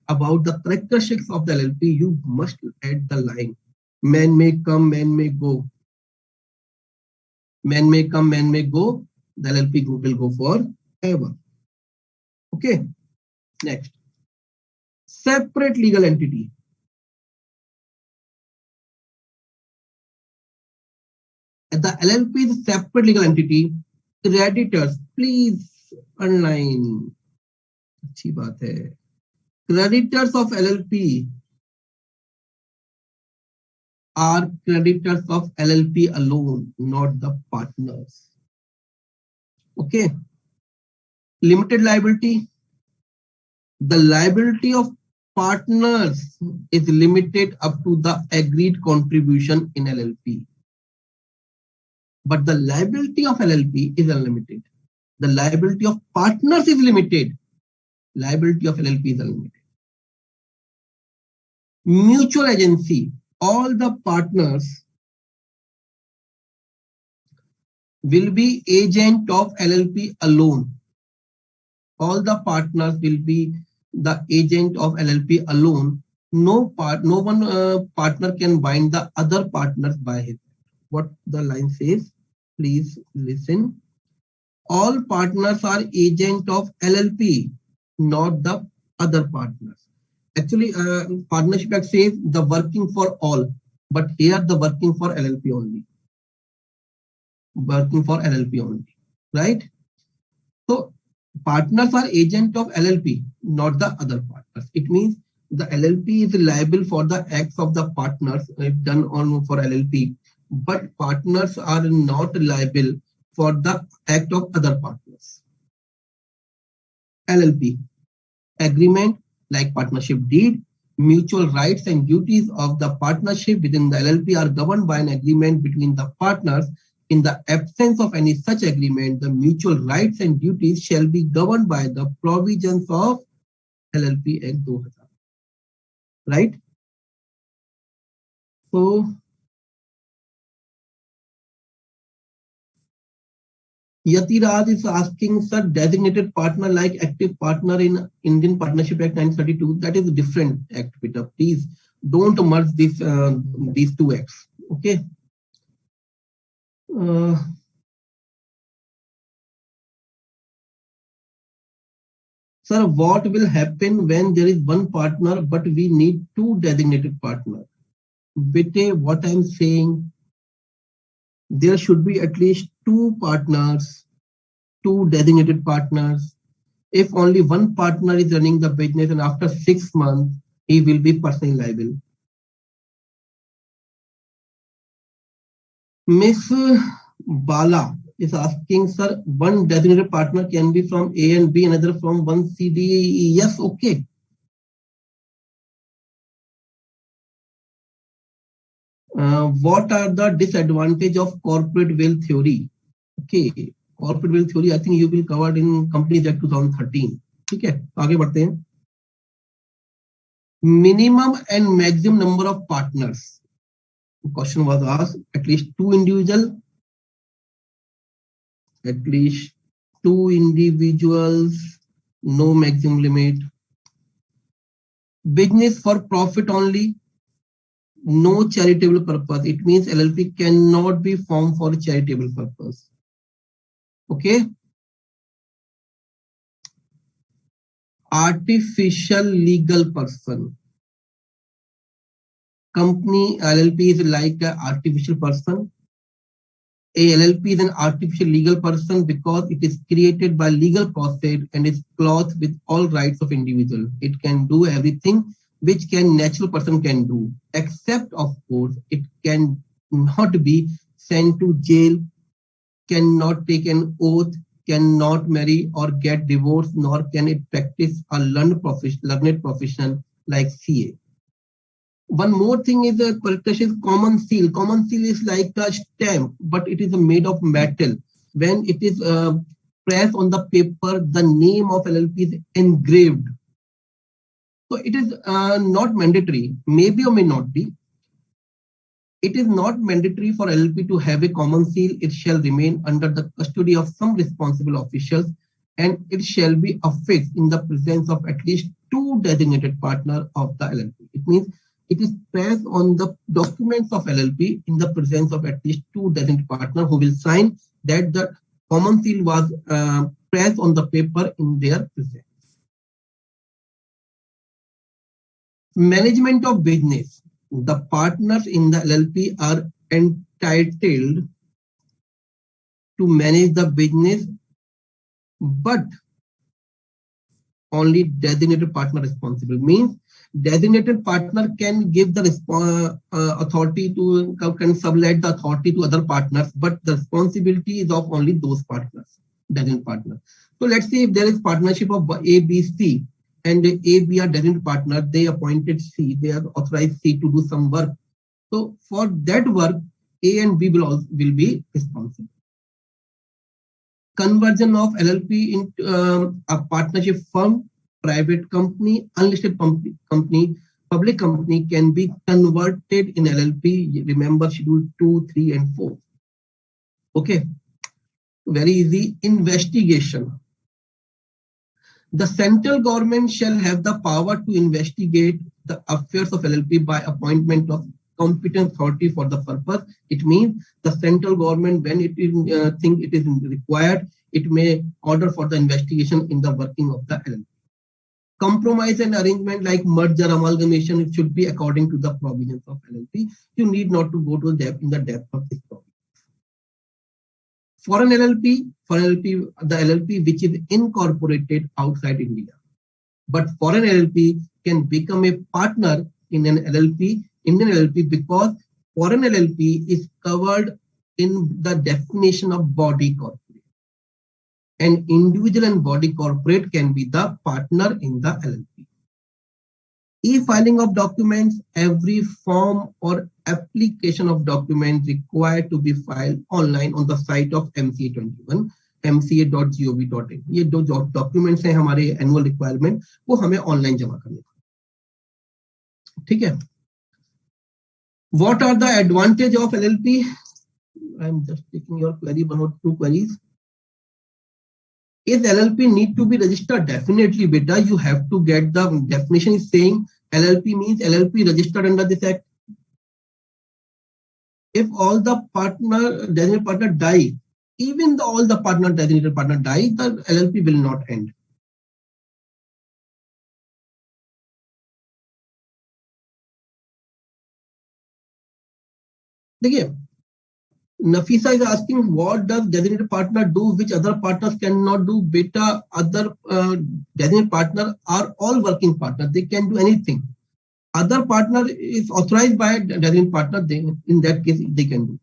about the characteristics of the LLP, you must add the line. Man may come, man may go. Man may come, man may go. The LLP group will go forever. Okay. Next. Separate legal entity. The LLP is separate legal entity. Creditors, please underline. अच्छी बात है. Creditors of LLP are creditors of LLP alone, not the partners. Okay. Limited liability. The liability of partners is limited up to the agreed contribution in LLP. But the liability of LLP is unlimited. The liability of partners is limited. Liability of LLP is unlimited. Mutual agency. All the partners will be agent of LLP alone. All the partners will be the agent of LLP alone. No one partner can bind the other partners by his. What the line says, please listen. All partners are agent of LLP, not the other partners. Actually, Partnership Act says the working for all, but here the working for LLP only. Working for LLP only, right? So partners are agent of LLP, not the other partners. It means the LLP is liable for the acts of the partners if done on for LLP. but partners are not liable for the act of other partners. LLP agreement like partnership deed, mutual rights and duties of the partnership within the LLP are governed by an agreement between the partners. In the absence of any such agreement, the mutual rights and duties shall be governed by the provisions of LLP Act 2000. Right? So, Yatiraj is asking, sir, designated partner like active partner in Indian Partnership Act 1932. That is a different act, Peter. Please don't merge these two acts. Okay. Sir, what will happen when there is one partner but we need two designated partners? Bete, what I'm saying, there should be at least two partners, two designated partners. If only one partner is running the business and after 6 months, he will be personally liable. Miss Bala is asking, sir, one designated partner can be from A and B, another from one C, D, E. Yes, okay. What are the disadvantages of corporate will theory? Okay, corporate will theory, I think you will cover in Companies Act 2013. ठीक है, आगे बढ़ते हैं. Minimum and maximum number of partners. The question was asked, at least two individuals, no maximum limit. Business for profit only, no charitable purpose. It means LLP cannot be formed for charitable purpose. Okay. Artificial legal person. Company LLP is like an artificial person. A LLP is an artificial legal person because it is created by legal process and is clothed with all rights of individual. It can do everything which natural person can do, except of course it can not be sent to jail, cannot take an oath, cannot marry or get divorced, nor can it practice a learned profession like CA. One more thing is a characteristic common seal. Common seal is like a stamp, but it is made of metal. When it is pressed on the paper, the name of LLP is engraved. So it is not mandatory, maybe or may not be. It is not mandatory for LLP to have a common seal. It shall remain under the custody of some responsible officials, and it shall be affixed in the presence of at least two designated partners of the LLP. It means it is pressed on the documents of LLP in the presence of at least two designated partners who will sign that the common seal was pressed on the paper in their presence. Management of business. The partners in the LLP are entitled to manage the business, but only designated partner responsible. Means designated partner can give the authority to, can sublet the authority to other partners, but the responsibility is of only those partners, designated partners. So let's say if there is partnership of A, B, C, and A, B are designated partner, they appointed C, they have authorized C to do some work. So for that work, A and B will be responsible. Conversion of LLP into a partnership firm, private company, unlisted company, public company can be converted in LLP. Remember schedule 2, 3, and 4. Okay, very easy. Investigation. The central government shall have the power to investigate the affairs of LLP by appointment of competent authority for the purpose. It means the central government, when it think it is required, it may order for the investigation in the working of the LLP. Compromise and arrangement like merger, amalgamation, it should be according to the provisions of LLP. You need not to go to in the depth of this provision. For LLP, the LLP which is incorporated outside India, but foreign LLP can become a partner in an LLP, Indian LLP, because for an LLP is covered in the definition of body corporate. An individual and body corporate can be the partner in the LLP. E-filing of documents, every form or application of documents required to be filed online on the site of MCA21, mca.gov.in. ये दो documents हैं हमारे annual requirement, वो हमें online जमा करने, ठीक है. What are the advantage of LLP? I'm just taking your query, one or two queries. Is LLP need to be registered? Definitely, beta. You have to get the definition is saying LLP means LLP registered under this act. If all the designated partner die, even all the designated partner die, the LLP will not end. देखिए, Nafisa is asking, what does designated partner do which other partners cannot do? Beta, other designated partner are all working partners. They can do anything. Other partner is authorized by designated partner. In that case, they can do.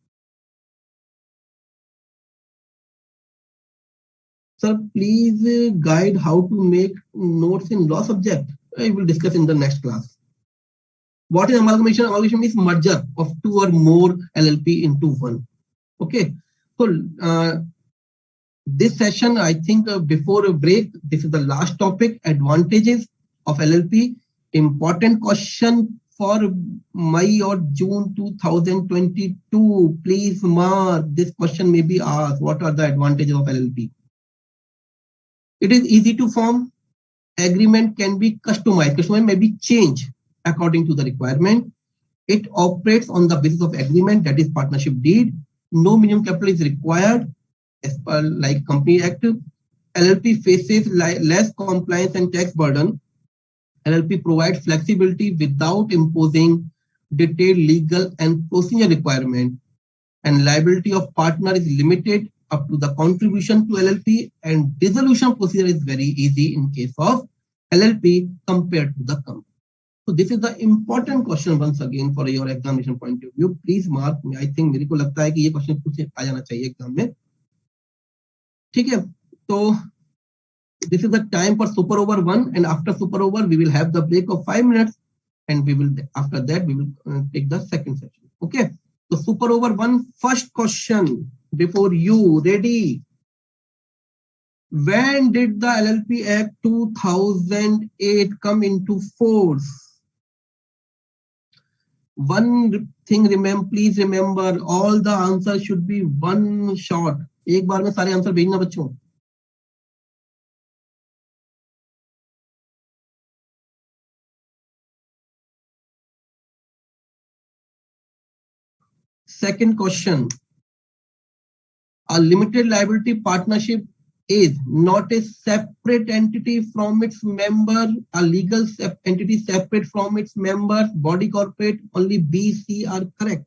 Sir, please guide how to make notes in law subject. I will discuss in the next class. What is amalgamation? Amalgamation means merger of two or more LLP into one. Okay, so this session, I think before a break, this is the last topic, advantages of LLP. Important question for May or June 2022. Please mark, this question may be asked. What are the advantages of LLP? It is easy to form. Agreement can be customized. Customized may be changed according to the requirement. It operates on the basis of agreement, that is partnership deed. No minimum capital is required as per like Company Act. LLP faces less compliance and tax burden. LLP provides flexibility without imposing detailed legal and procedure requirement. And liability of partner is limited up to the contribution to LLP, and dissolution procedure is very easy in case of LLP compared to the company. So this is the important question once again for your examination point of view. Please mark. I think मेरे को लगता है कि ये question पूछ आ जाना चाहिए exam में. ठीक है. So this is the time for super over 1, and after super over we will have the break of 5 minutes, and we will after that we will take the second session. Okay. So super over 1, first question before you. Ready? When did the LLP Act 2008 come into force? One thing please remember, all the answers should be one shot. एक बार में सारे answer भेजना बच्चों. Second question. A limited liability partnership is not a separate entity from its member, a legal entity separate from its members, body corporate. Only B, C are correct.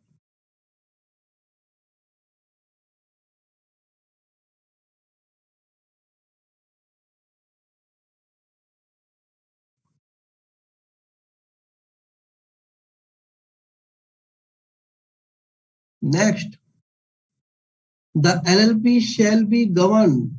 Next, the LLP shall be governed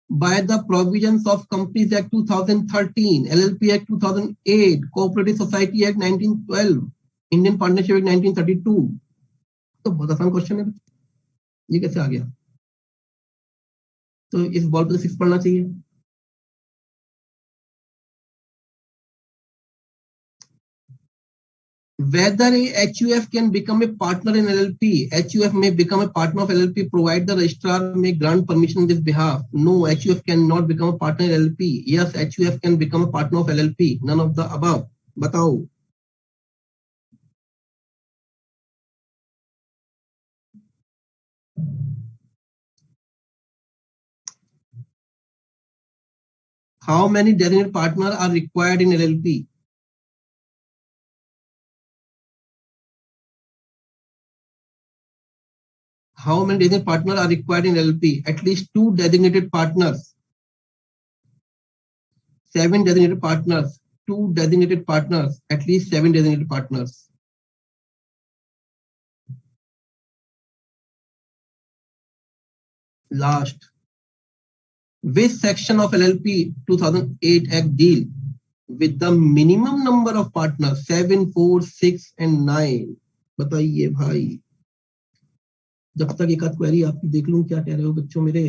by the provisions of Companies Act 2013, LLP Act 2008, Cooperative Society Act 1912, Indian Partnership Act 1932. तो बहुत आसान question है, ये कैसे आ गया? तो इस ball पे 6 पढ़ना चाहिए. Whether a HUF can become a partner in LLP. HUF may become a partner of LLP provided the registrar may grant permission on this behalf. No, HUF cannot become a partner in LLP. Yes, HUF can become a partner of LLP. None of the above. Batao. How many designated partners are required in LLP? How many designated partners are required in LLP? At least 2 designated partners. 7 designated partners. 2 designated partners, at least 7 designated partners. Last, which section of LLP 2008 Act deal with the minimum number of partners 7, 4, 6 and 9? बताइए भाई, जब तक एक आध query आपकी देख लूं क्या कह रहे हो बच्चों मेरे.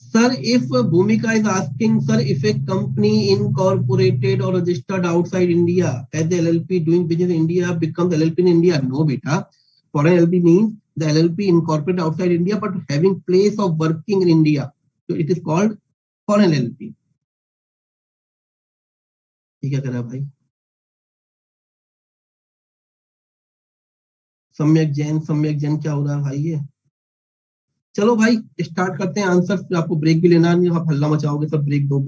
Sir, if Bhumika is asking, sir, if a company incorporated or registered outside India as the LLP doing business in India becomes LLP in India? No, beta. Foreign LLP means the LLP incorporated outside India but having place of working in India. So it is called foreign LLP. ये क्या कर रहा है भाई? सम्यक जैन क्या हो रहा है भाई ये? चलो भाई स्टार्ट करते हैं आंसर, फिर आपको ब्रेक भी लेना नहीं, आप हल्ला मचाओगे सब ब्रेक दो.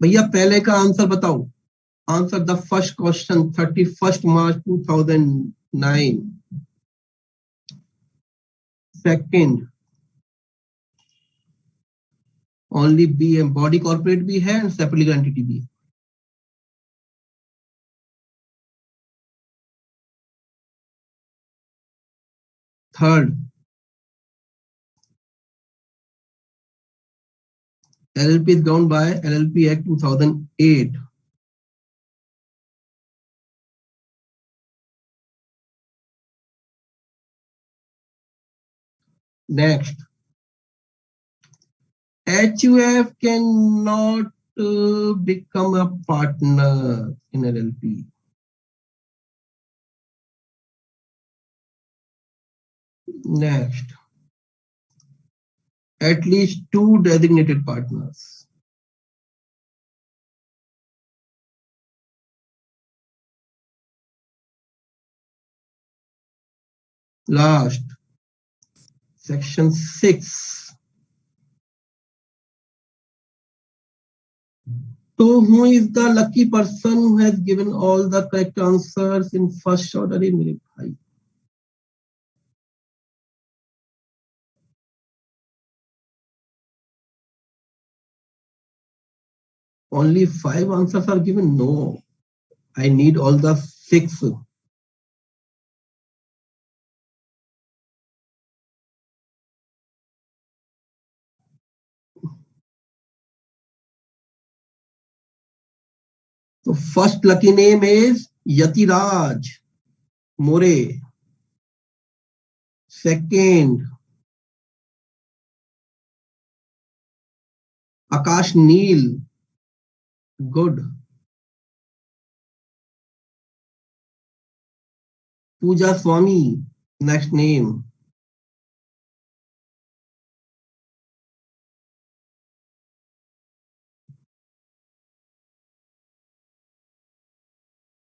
भैया पहले का आंसर बताओ. Answer the first question, 31st March 2009. Second, only B and body corporate भी है and separate legal entity भी. Third, LLP is governed by LLP Act 2008. Next, HUF cannot become a partner in LLP. Next, at least 2 designated partners. Last, section 6. So who is the lucky person who has given all the correct answers in first shot? अरे मेरे भाई, only 5 answers are given? No, I need all the 6. So first lucky name is Yatiraj More. Second, Akash Neel. Good. Pooja Swami. Next name.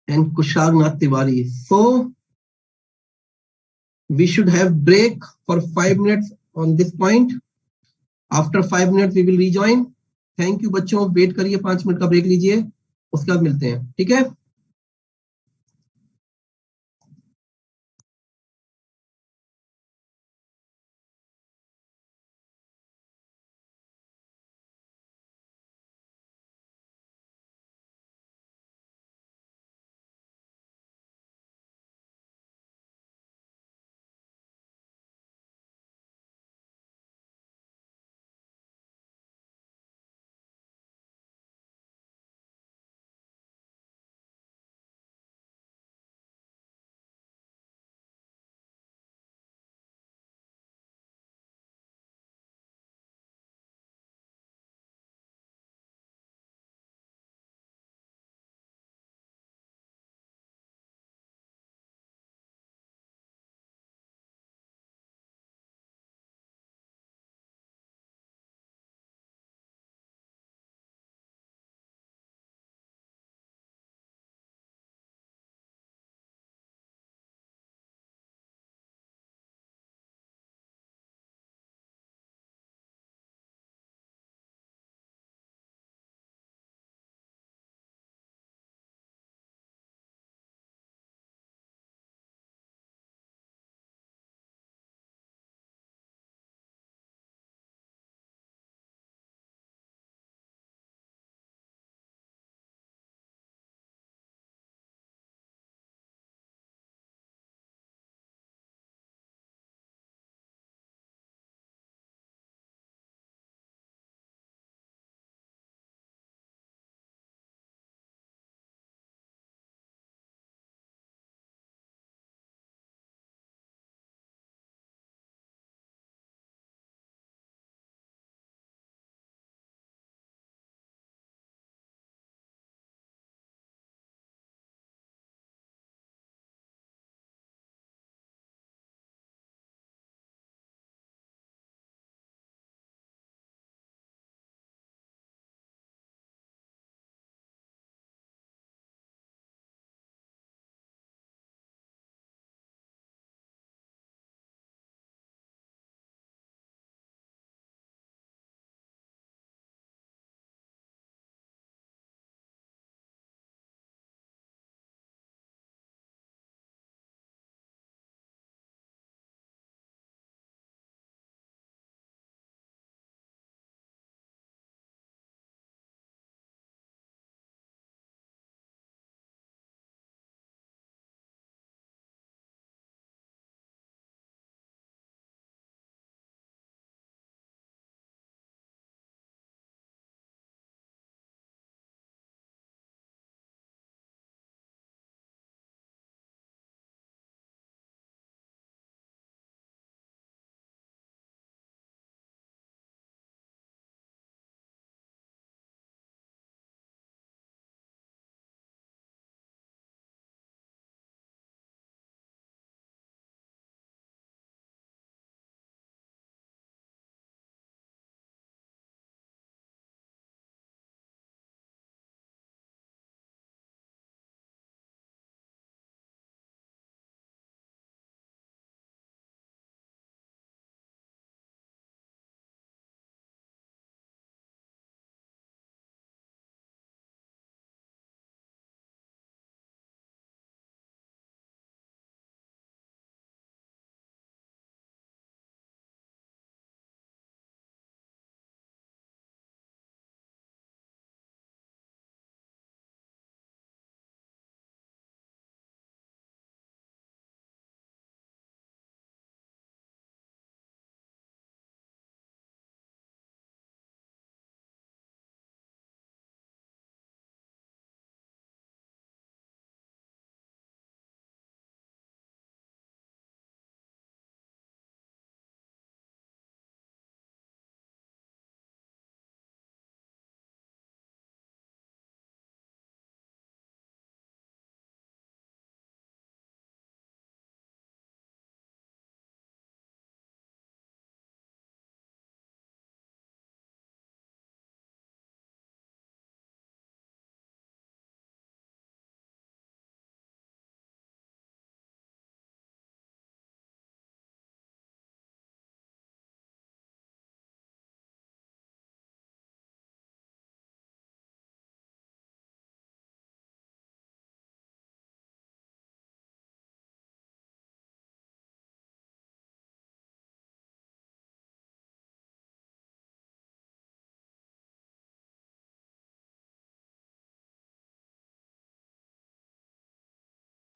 And Kusharnath Tiwari. So we should have break for 5 minutes on this point. After 5 minutes we will rejoin. Thank you बच्चों, wait करिए, 5 minute का break लीजिए, उसके बाद मिलते हैं, ठीक है.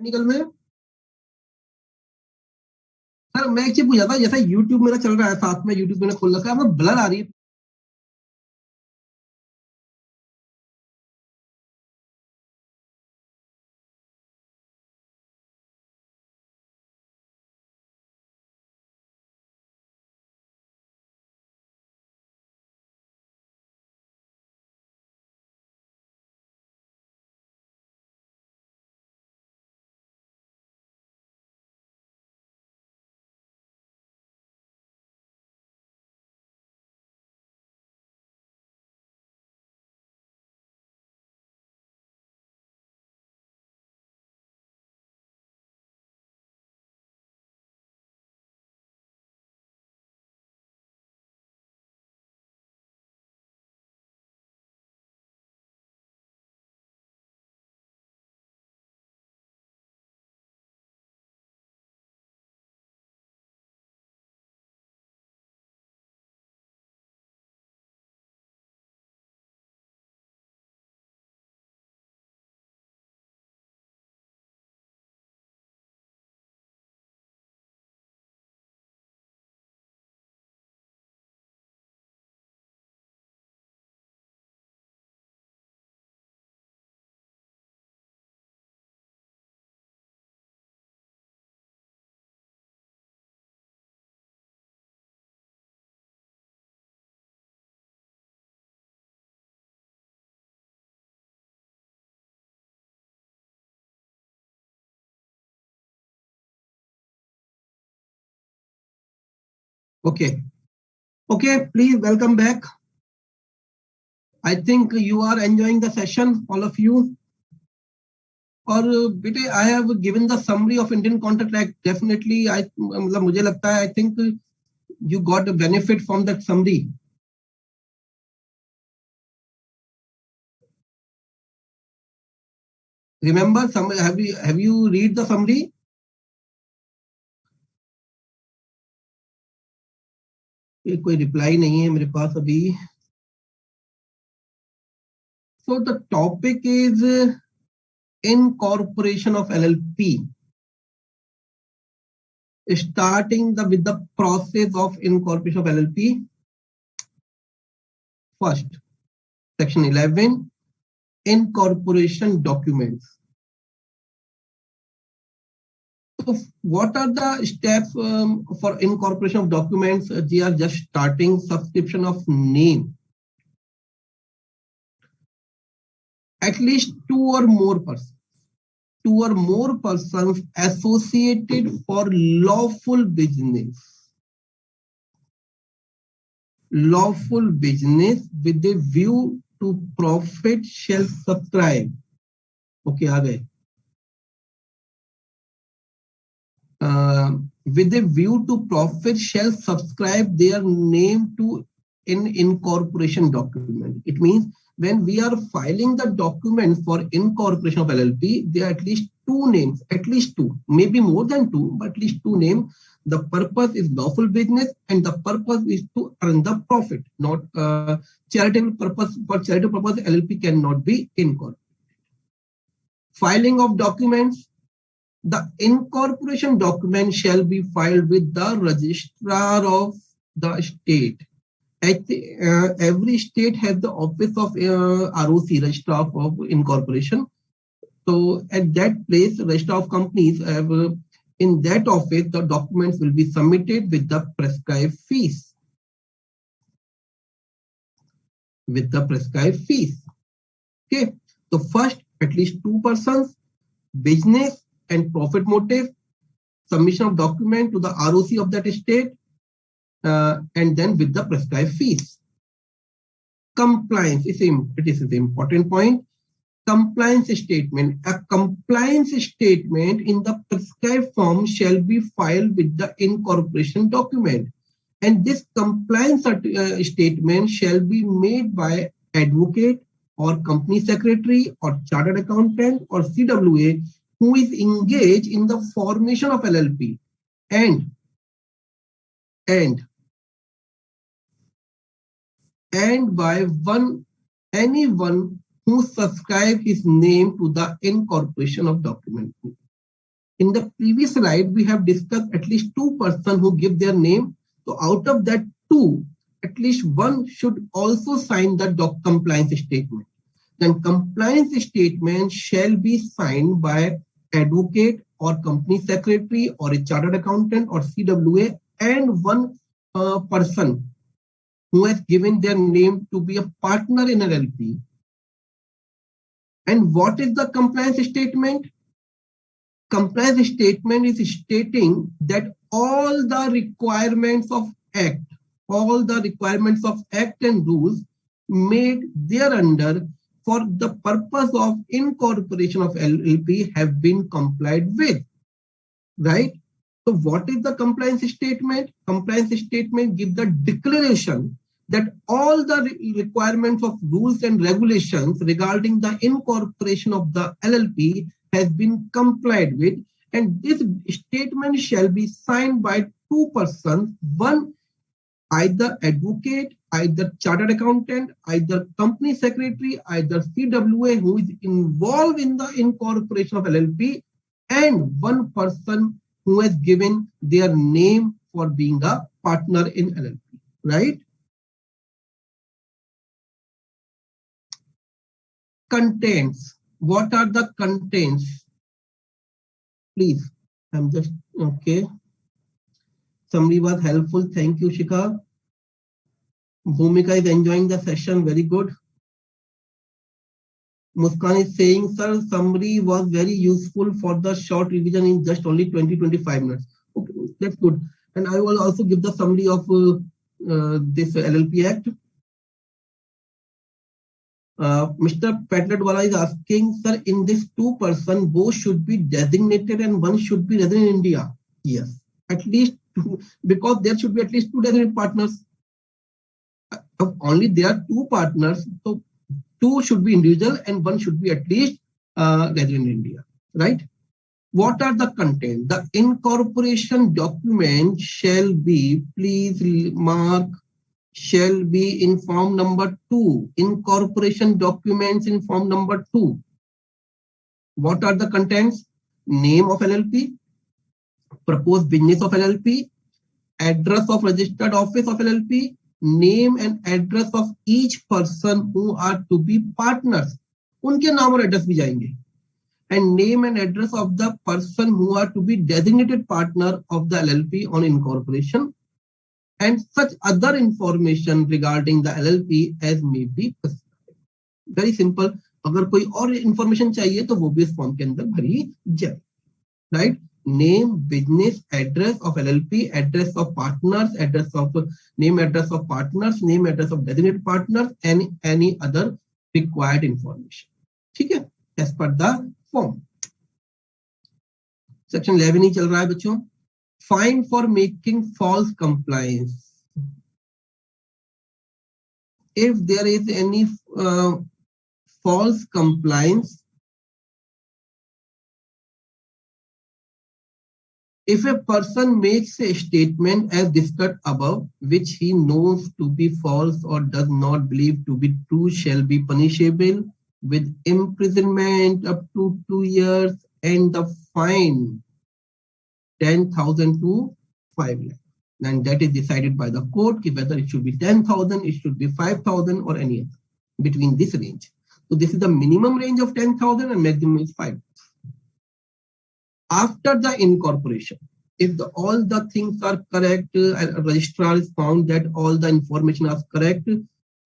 टेक्निकल में सर मैं एक चीज पूछा था, जैसा यूट्यूब मेरा चल रहा है, साथ में यूट्यूब मैंने खोल रखा है, मैं ब्लर आ रही है। Okay okay, please welcome back. I think you are enjoying the session, all of you. और बेटे I have given the summary of Indian contract act, definitely I मतलब मुझे लगता है, I think you got a benefit from that summary. Remember, have you read the summary? कोई reply नहीं है मेरे पास अभी। So the topic is incorporation of LLP, starting with the process of incorporation of LLP. First, section 11, incorporation documents. So what are the steps for incorporation of documents? They are just starting subscription of name. At least two or more persons associated for lawful business with a view to profit shall subscribe. Okay, आ गए। With a view to profit shall subscribe their name to an incorporation document. It means when we are filing the document for incorporation of LLP, there are at least two names, at least two, maybe more than two, but at least two names. The purpose is lawful business and the purpose is to earn the profit, not charitable purpose. For charitable purpose, LLP cannot be incorporated. Filing of documents. The incorporation document shall be filed with the registrar of the state. Every state has the office of ROC, Registrar of Incorporation. So at that place, Registrar of Companies have, in that office, the documents will be submitted with the prescribed fees. Okay. So first, at least two persons, business and profit motive, submission of document to the ROC of that state, and then with the prescribed fees. Compliance is the important point. Compliance statement. A compliance statement in the prescribed form shall be filed with the incorporation document. And this compliance statement shall be made by advocate or company secretary or chartered accountant or CWA who is engaged in the formation of LLP and by anyone who subscribe his name to the incorporation of document. In the previous slide, we have discussed at least 2 persons who give their name. So out of that 2, at least 1 should also sign the compliance statement. Then compliance statement shall be signed by advocate or company secretary or a chartered accountant or CWA and 1 person who has given their name to be a partner in LLP. And what is the compliance statement? Compliance statement is stating that all the requirements of Act and rules made thereunder for the purpose of incorporation of LLP have been complied with, right? So what is the compliance statement? Compliance statement gives the declaration that all the requirements of rules and regulations regarding the incorporation of the LLP has been complied with, and this statement shall be signed by 2 persons, 1 either advocate, either chartered accountant, either company secretary, either CWA who is involved in the incorporation of LLP, and 1 person who has given their name for being a partner in LLP, right? Contents. What are the contents? Please, I'm just, okay. Somebody was helpful. Thank you, Shikha. Bhumika is enjoying the session. Very good. Muskan is saying, sir, summary was very useful for the short revision in just only 20-25 minutes. Okay, that's good. And I will also give the summary of this LLP Act. Mr. Petletwala is asking, sir, in this 2 person, both should be designated and 1 should be resident in India. Yes, at least 2, because there should be at least 2 designated partners. Only there are 2 partners, so 2 should be individual and 1 should be at least resident in India, right? What are the content? The incorporation document shall be, please mark, shall be in form number 2. Incorporation documents in form number 2. What are the contents? Name of LLP, proposed business of LLP, address of registered office of LLP, name and address of each person who are to be partners. उनके नाम और address भी जाएंगे. And name and address of the person who are to be designated partner of the LLP on incorporation, and such other information regarding the LLP as may be prescribed. Very simple. अगर कोई और information चाहिए तो वो भी इस form के अंदर भरी जाए, right? Name, business, address of LLP, address of partners, address of name, address of partners, name, address of designated partners, and any other required information. ठीक है? As per the form. Section 11 ही चल रहा है बच्चों. Fine for making false compliance. If there is any false compliance, if a person makes a statement as discussed above, which he knows to be false or does not believe to be true, shall be punishable with imprisonment up to 2 years and the fine 10,000 to 5 lakh. And that is decided by the court whether it should be 10,000, it should be 5,000 or any other between this range. So this is the minimum range of 10,000 and maximum is 5. After the incorporation, if all the things are correct, registrar is found that all the information is correct,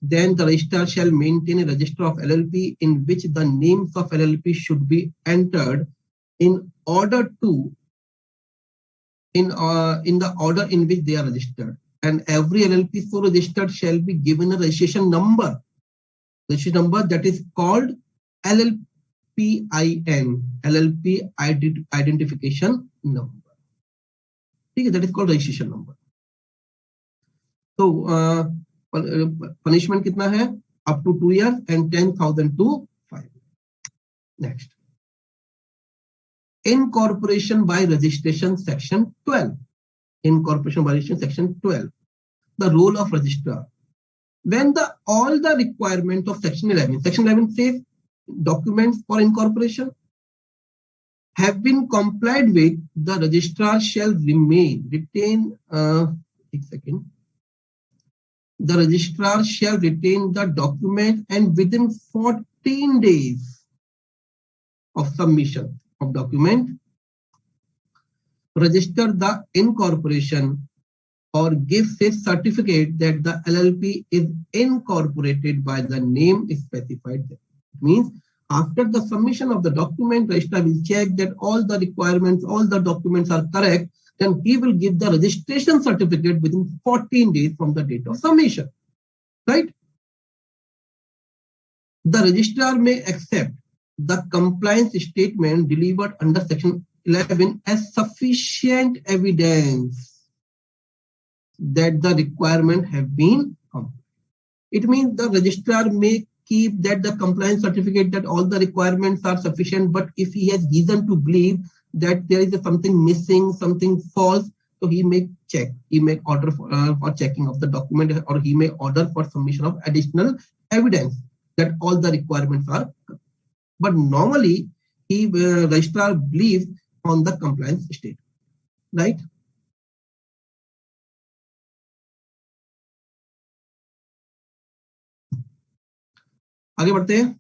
then the registrar shall maintain a register of LLP in which the names of LLP should be entered in order to in the order in which they are registered, and every LLP so registered shall be given a registration number that is called LLPIN, LLP identification number. Okay, that is called registration number. So punishment कितना है? Up to 2 years and 10,000 to 5. Next. Incorporation by registration section 12. Incorporation by registration section 12. The role of registrar. When all the requirement of section 11 says documents for incorporation, have been complied with, the registrar shall retain the registrar shall retain the document, and within 14 days of submission of document, register the incorporation or gives a certificate that the LLP is incorporated by the name specified there. It means after the submission of the document, registrar will check that all the requirements, all the documents are correct, then he will give the registration certificate within 14 days from the date of submission. Right? The registrar may accept the compliance statement delivered under section 11 as sufficient evidence that the requirement have been complied. It means the registrar may keep that the compliance certificate that all the requirements are sufficient, but if he has reason to believe that there is something missing, something false, so he may check, he may order for checking of the document, or he may order for submission of additional evidence that all the requirements are. But normally, registrar believes on the compliance state, right? आगे बढ़ते हैं.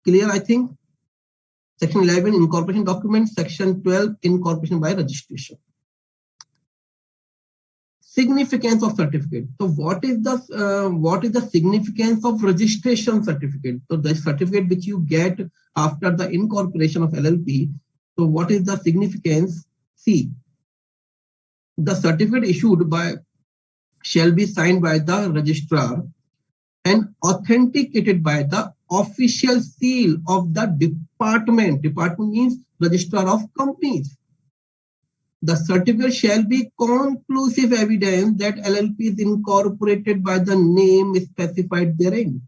Clear, I think. Section 11 incorporation documents, section 12 incorporation by registration. Significance of certificate. So what is the significance of registration certificate? So the certificate which you get after the incorporation of LLP. So what is the significance? See, the certificate issued by shall be signed by the registrar and authenticated by the official seal of the department. Department means registrar of companies. The certificate shall be conclusive evidence that LLP is incorporated by the name specified therein.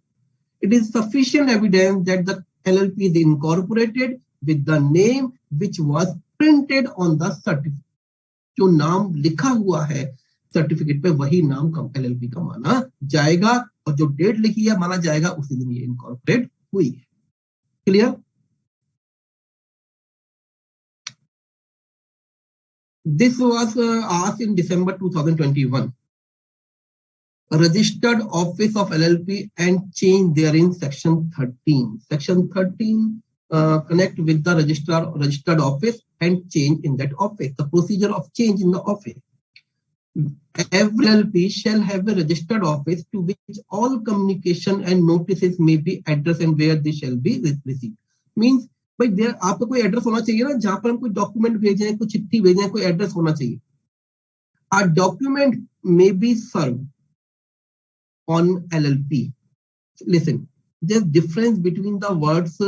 It is sufficient evidence that the LLP is incorporated with the name which was printed on the certificate. जो नाम लिखा हुआ है certificate पे वही नाम LLP का माना जाएगा, और जो डेट लिखी है माना जाएगा उसी दिन ये इनकॉर्पोरेट हुई है. Clear? This was asked in December 2021. Registered office of LLP and change therein section 13. Section 13 connect with the registered office and change in that office. The procedure of change in the office. Every LLP shall have a registered office to which all communication and notices may be addressed and where they shall be received. Means भाई देर आपका कोई address होना चाहिए ना, जहां पर हम कोई डॉक्यूमेंट भेजें, कोई चिट्ठी भेजें, कोई एड्रेस होना चाहिए. A document may be served on LLP. Listen, there's difference between the words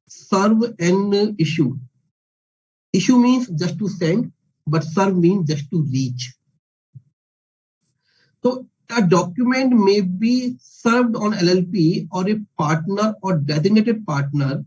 serve and issue. Issue means just to send, but serve means just to reach. So a document may be served on LLP or a partner or designated partner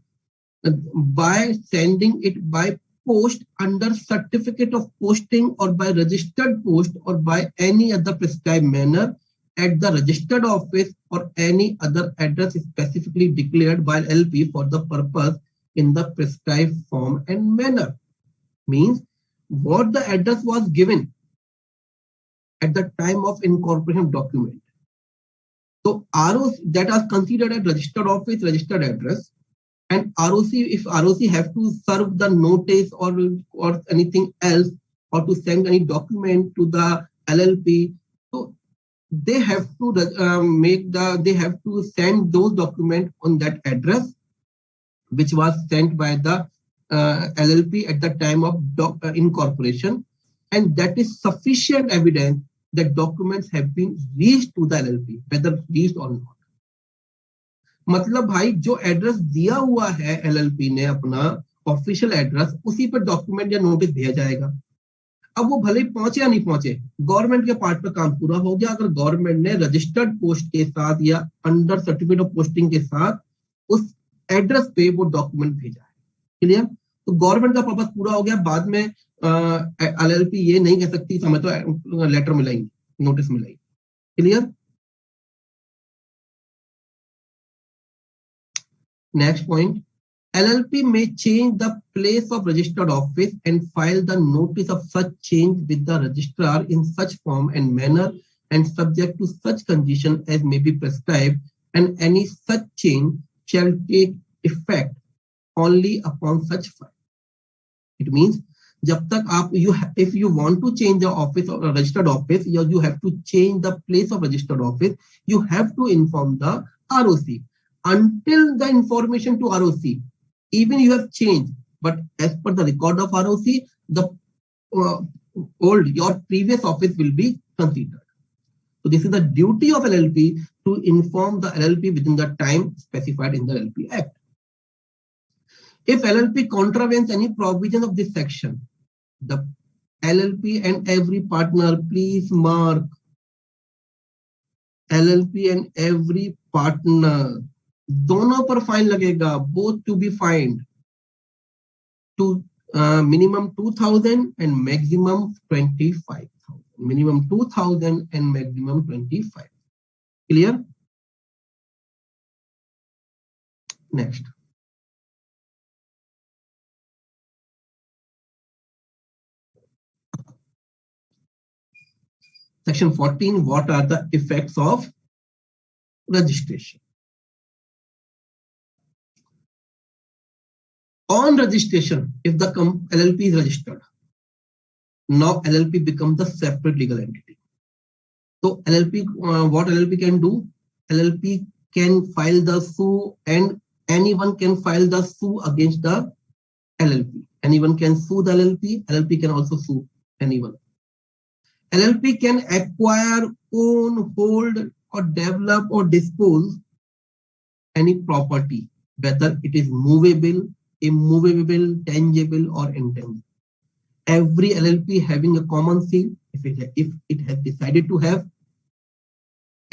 by sending it by post under certificate of posting or by registered post or by any other prescribed manner at the registered office or any other address specifically declared by LLP for the purpose in the prescribed form and manner. Means what the address was given at the time of incorporation document. So ROC that are considered as registered office, registered address, and ROC, if ROC have to serve the notice or anything else, or to send any document to the LLP, so they have to they have to send those documents on that address which was sent by the LLP at the time of incorporation, and that is sufficient evidence that documents have been reached to the LLP, whether reached or not. मतलब भाई जो address दिया हुआ है LLP ने अपना official address, उसी पर डॉक्यूमेंट या नोटिस भेजा जाएगा. अब वो भले ही पहुंचे या नहीं पहुंचे, गवर्नमेंट के पार्ट पर काम पूरा हो गया अगर गवर्नमेंट ने रजिस्टर्ड पोस्ट के साथ या अंडर सर्टिफिकेट ऑफ पोस्टिंग के साथ उस एड्रेस पे वो डॉक्यूमेंट भेजा है. क्लियर? तो गवर्नमेंट का पर्पस पूरा हो गया. बाद में LLP ये नहीं कह सकती हमें तो लेटर मिलाएंगे, नोटिस मिलाएंगे. Clear? Next point, LLP may change the place of registered office and file the notice of such change with the registrar in such form and manner and subject to such condition as may be prescribed, and any such change shall take effect only upon such file. It means जब तक आप if you want to change the office or registered office, you have to change the place of registered office, you have to inform the ROC. Until the information to ROC, even you have changed, but as per the record of ROC, the your previous office will be considered. So this is the duty of LLP to inform the LLP within the time specified in the LLP Act. If LLP contravenes any provision of this section, the LLP and every partner, please mark, LLP and every partner, दोनों पर fine लगेगा, both to be fined to minimum 2,000 and maximum 25,000. Minimum 2,000 and maximum 25. Clear? Next. Section 14, what are the effects of registration? On registration, if the LLP is registered, now LLP becomes the separate legal entity. So LLP, what LLP can do? LLP can file the sue, and anyone can file the sue against the LLP. Anyone can sue the LLP. LLP can also sue anyone. LLP can acquire, own, hold, or develop or dispose any property, whether it is movable, immovable, tangible, or intangible. Every LLP having a common seal, if it has decided to have,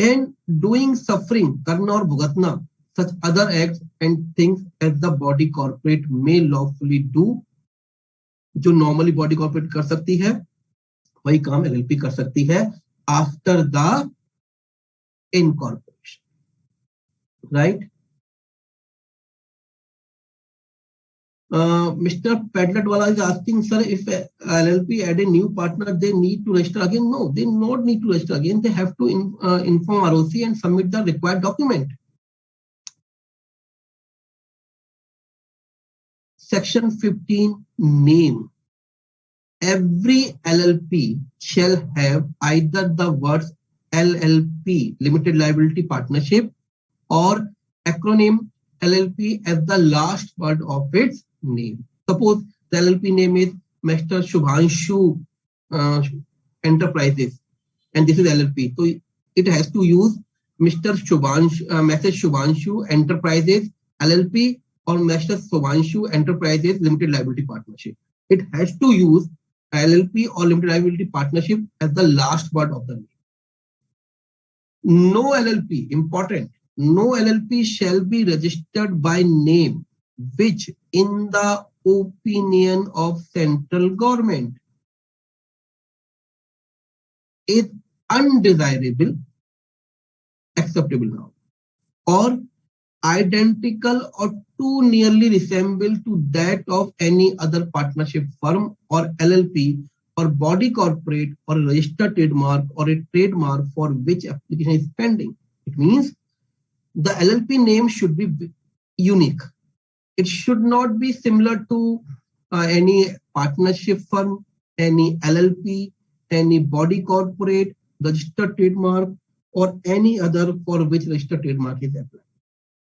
and doing suffering, karna or bhugatna, such other acts and things as the body corporate may lawfully do, जो normally body corporate कर सकती है, वही काम LLP कर सकती है after the incorporation, right? Mr. Padletwala is asking, sir, if LLP add a new partner, they need to register again? No, they not need to register again. They have to inform ROC and submit the required document. Section 15, name. Every LLP shall have either the words LLP, Limited Liability Partnership, or acronym LLP as the last word of its name. Suppose the LLP name is Mr. Shubhanshu Enterprises, and this is LLP. So it has to use Mr. Shubhanshu, Message Shubhanshu Enterprises LLP or Mr. Shubhanshu Enterprises Limited Liability Partnership. It has to use LLP or Limited Liability Partnership as the last word of the name. No LLP, important, no LLP shall be registered by name which in the opinion of central government is undesirable, acceptable now, or identical or too nearly resemble to that of any other partnership firm or LLP or body corporate or a registered trademark or a trademark for which application is pending. It means the LLP name should be unique. It should not be similar to any partnership firm, any LLP, any body corporate, registered trademark, or any other for which registered trademark is applied.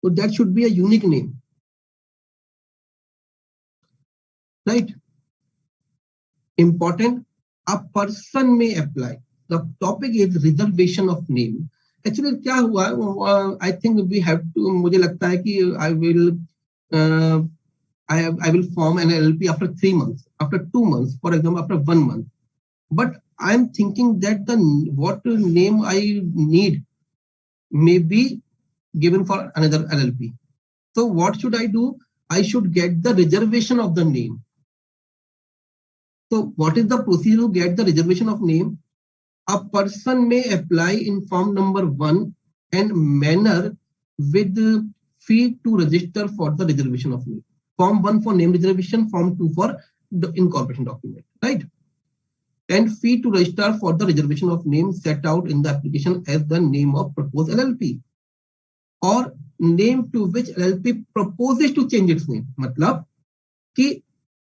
So that should be a unique name, right? Important, a person may apply. The topic is reservation of name. Actually क्या हुआ? I think we have to. मुझे लगता है कि I will form an LLP after 3 months, after 2 months, for example, after 1 month. But I'm thinking that the what name I need may be given for another LLP. So what should I do? I should get the reservation of the name. So what is the procedure to get the reservation of name? A person may apply in form number 1 and manner with fee to register for the reservation of name. Form 1 for name reservation, Form 2 for the incorporation document, right? And fee to register for the reservation of name set out in the application as the name of proposed LLP or name to which LLP proposes to change its name. मतलब कि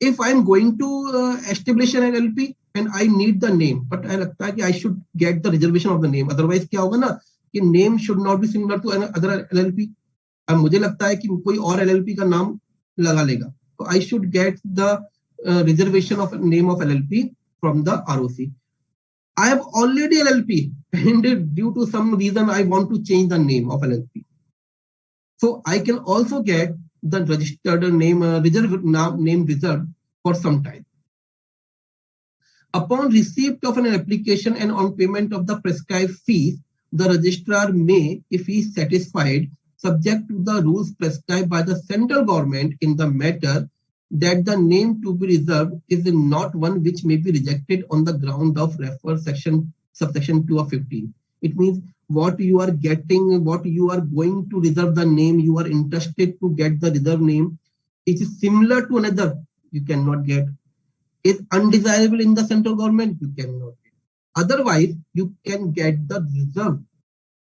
if I am going to establish an LLP and I need the name, but I लगता है कि I should get the reservation of the name. Otherwise क्या होगा ना कि name should not be similar to other LLP. अब मुझे लगता है कि कोई और LLP का नाम लगा लेगा. So I should get the reservation of name of LLP from the ROC. I have already LLP and due to some reason I want to change the name of LLP. So I can also get the registered name name reserved for some time. Upon receipt of an application and on payment of the prescribed fees, the registrar may, if he is satisfied, subject to the rules prescribed by the central government in the matter, that the name to be reserved is not one which may be rejected on the ground of refer subsection 2 of 15. It means what you are getting, what you are going to reserve the name, you are interested to get the reserved name, it is similar to another, you cannot get. Is undesirable in the central government, you cannot get. Otherwise, you can get the reserve,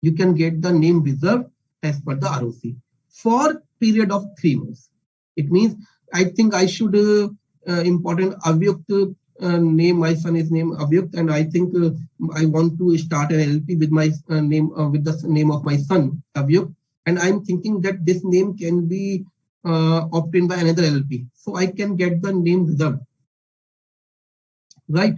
you can get the name reserved as per the ROC for period of 3 months. It means I think I should important Avyukt name, my son is named Avyukt, and I think I want to start an LLP with my name with the name of my son Avyukt, and I'm thinking that this name can be obtained by another LLP, so I can get the name reserved, right?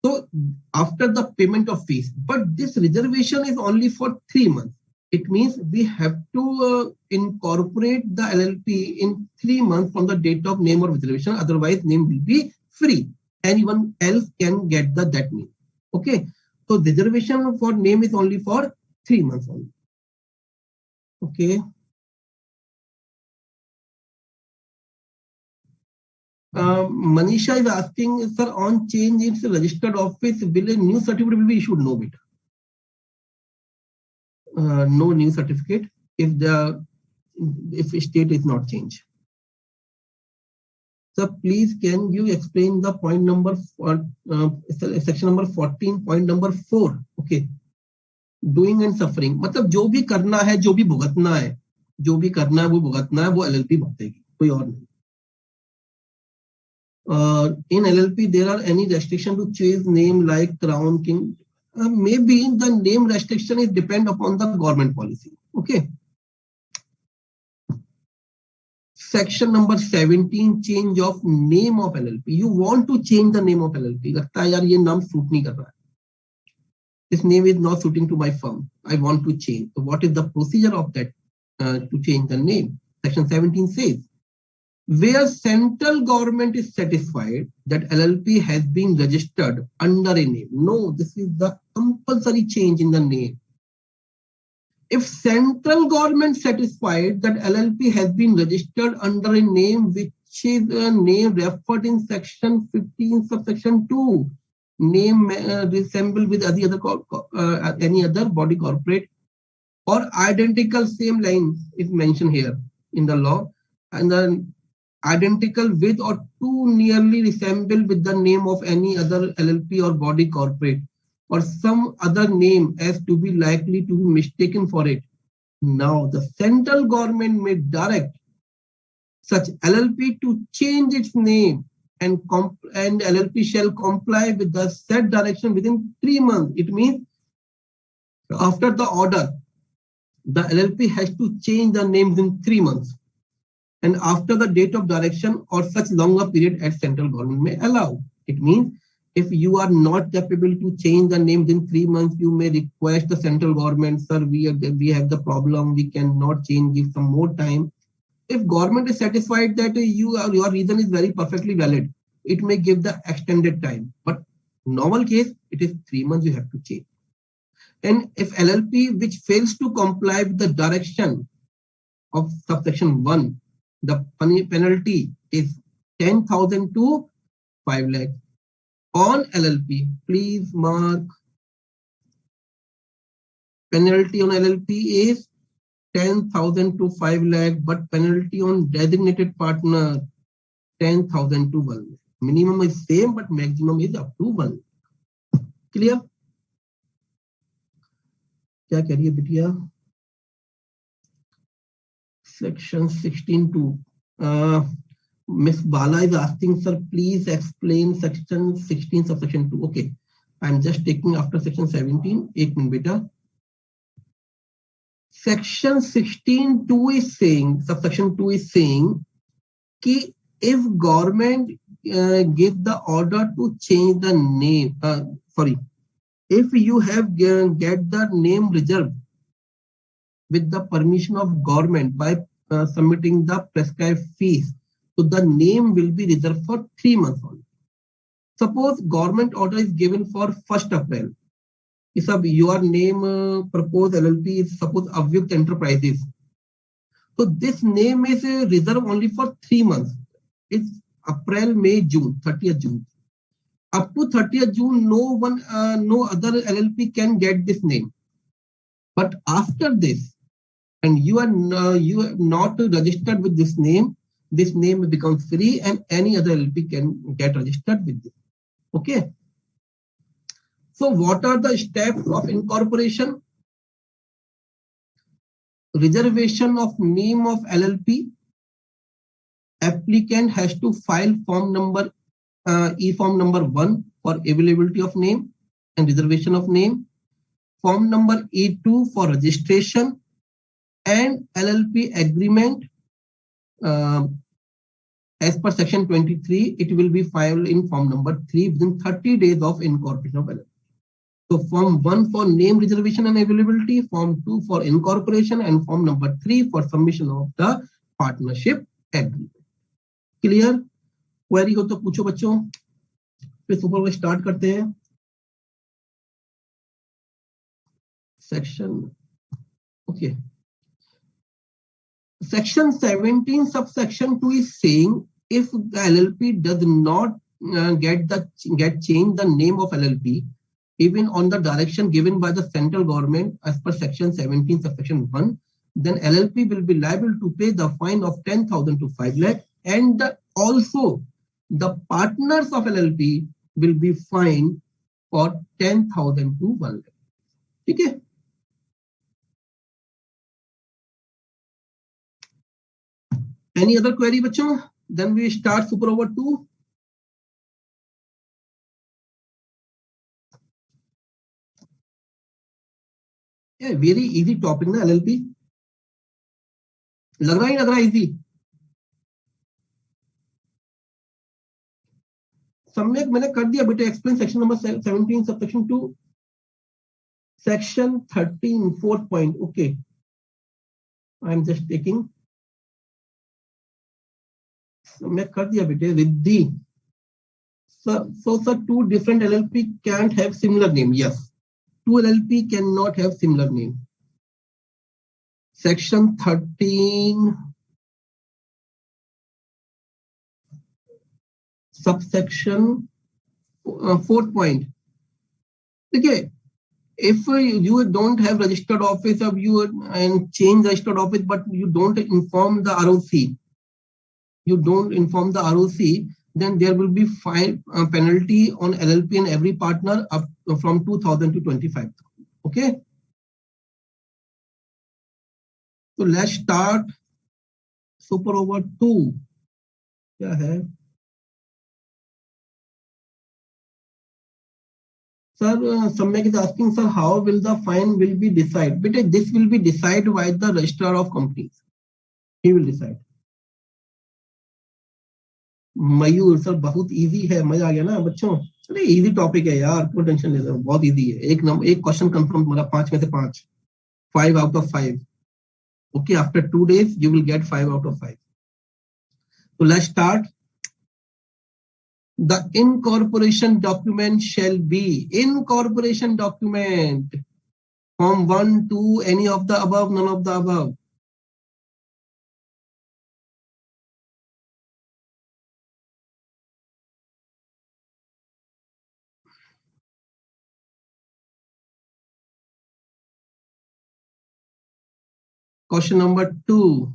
So after the payment of fees, but this reservation is only for 3 months. It means we have to incorporate the LLP in 3 months from the date of name or reservation. Otherwise, name will be free. Anyone else can get that name. Okay. So reservation for name is only for 3 months only. Okay. Manisha is asking, sir, on change its registered office, will a new certificate be issued? No, beta. No new certificate if state is not changed. So please can you explain the point number section number 14 point number 4. Okay, doing and suffering, मतलब जो भी करना है, जो भी भुगतना है, जो भी करना है वो भुगतना है, वो LLP भुगतेगी, कोई और नहीं. In LLP there are any restriction to change name like Crown King? Maybe the name restriction is depend upon the government policy. Okay. Section number 17, change of name of LLP. You want to change the name of LLP. लगता है यार ये नाम suit नहीं कर रहा है. This name is not suiting to my firm. I want to change. So what is the procedure of that to change the name? Section 17 says, where central government is satisfied that LLP has been registered under a name. No, this is the compulsory change in the name. If central government satisfied that LLP has been registered under a name which is a name referred in section 15 subsection 2, name resemble with any other body corporate or identical same line is mentioned here in the law, and then identical with or too nearly resemble with the name of any other LLP or body corporate or some other name as to be likely to be mistaken for it. Now the central government may direct such LLP to change its name and LLP shall comply with the said direction within 3 months. It means after the order, the LLP has to change the name within 3 months. And after the date of direction or such longer period as central government may allow. It means if you are not capable to change the name within 3 months, you may request the central government, sir, we have the problem, we cannot change, give some more time. If government is satisfied that your reason is very perfectly valid, it may give the extended time. But normal case, it is 3 months you have to change. And if LLP which fails to comply with the direction of subsection 1, the penalty is 10,000 to 5 lakh. On LLP, please mark penalty on LLP is 10,000 to 5 lakh, but penalty on designated partner 10,000 to 1 lakh. Minimum is same, but maximum is up to 1 lakh. Clear? क्या कह रही है बिटिया? Section 16.2. Miss Bala is asking, sir, please explain section 16 subsection 2. Okay, I'm just taking after section 17. एक minute बेटा. Section 16.2 is saying, subsection 2 is saying, कि if government give the order to change the name, if you have get the name reserved with the permission of government by submitting the prescribed fees, so the name will be reserved for 3 months only. Suppose government order is given for 1st April. If your name proposed LLP is suppose Avyukt Enterprises. So this name is reserved only for 3 months. It's April, May, June, 30th June. Up to 30th June, no other LLP can get this name. But after this, and you are not registered with this name becomes free, and any other LLP can get registered with this. Okay. So what are the steps of incorporation? Reservation of name of LLP. Applicant has to file form number e-form number 1 for availability of name and reservation of name. Form number E2 for registration and LLP agreement. As per section 23, it will be filed in form number 3 within 30 days of incorporation of LLP. So form 1 for name reservation and availability, form 2 for incorporation, and form number 3 for submission of the partnership agreement. Clear? Query हो तो पूछो बच्चों. फिर super start करते हैं. Section. Okay. Section 17 subsection 2 is saying if the LLP does not change the name of LLP even on the direction given by the central government as per section 17 subsection 1, then LLP will be liable to pay the fine of 10,000 to 5 lakh, and also the partners of LLP will be fined for 10,000 to 1 lakh. Okay. Any other query, bachcho? Then we start super over 2. Yeah, very easy topic na LLP. लग रहा है easy. सम्यक मैंने कर दिया बेटे. Explain section number 17 subsection 2. Section 13 4th point. Okay. I'm just taking. सम्यक कर दिया बेटे. Riddhi. So sir, 2 different LLP can't have similar name. Yes. 2 LLP cannot have similar name. Section 13 subsection 4th point. Okay. If you don't have registered office of you and change registered office, but you don't inform the ROC, then there will be fine penalty on LLP and every partner up from 2,000 to 25,000. Okay. So let's start super over 2. क्या है? Sir, Samyak is asking, sir, how will the fine will be decided? But this will be decided by the registrar of companies. He will decide. Mayur sir बहुत easy है. मजा आ गया ना बच्चों? अरे easy topic है यार, क्यों टेंशन ले रहे हो? बहुत इजी है. एक क्वेश्चन कंफर्म तुम्हारा 5 में से 5. 5 out of 5. Okay, after 2 days you will get 5 out of 5. So let's start. The incorporation document shall be incorporation document. Form 1, 2, any of the above, none of the above. Question number 2.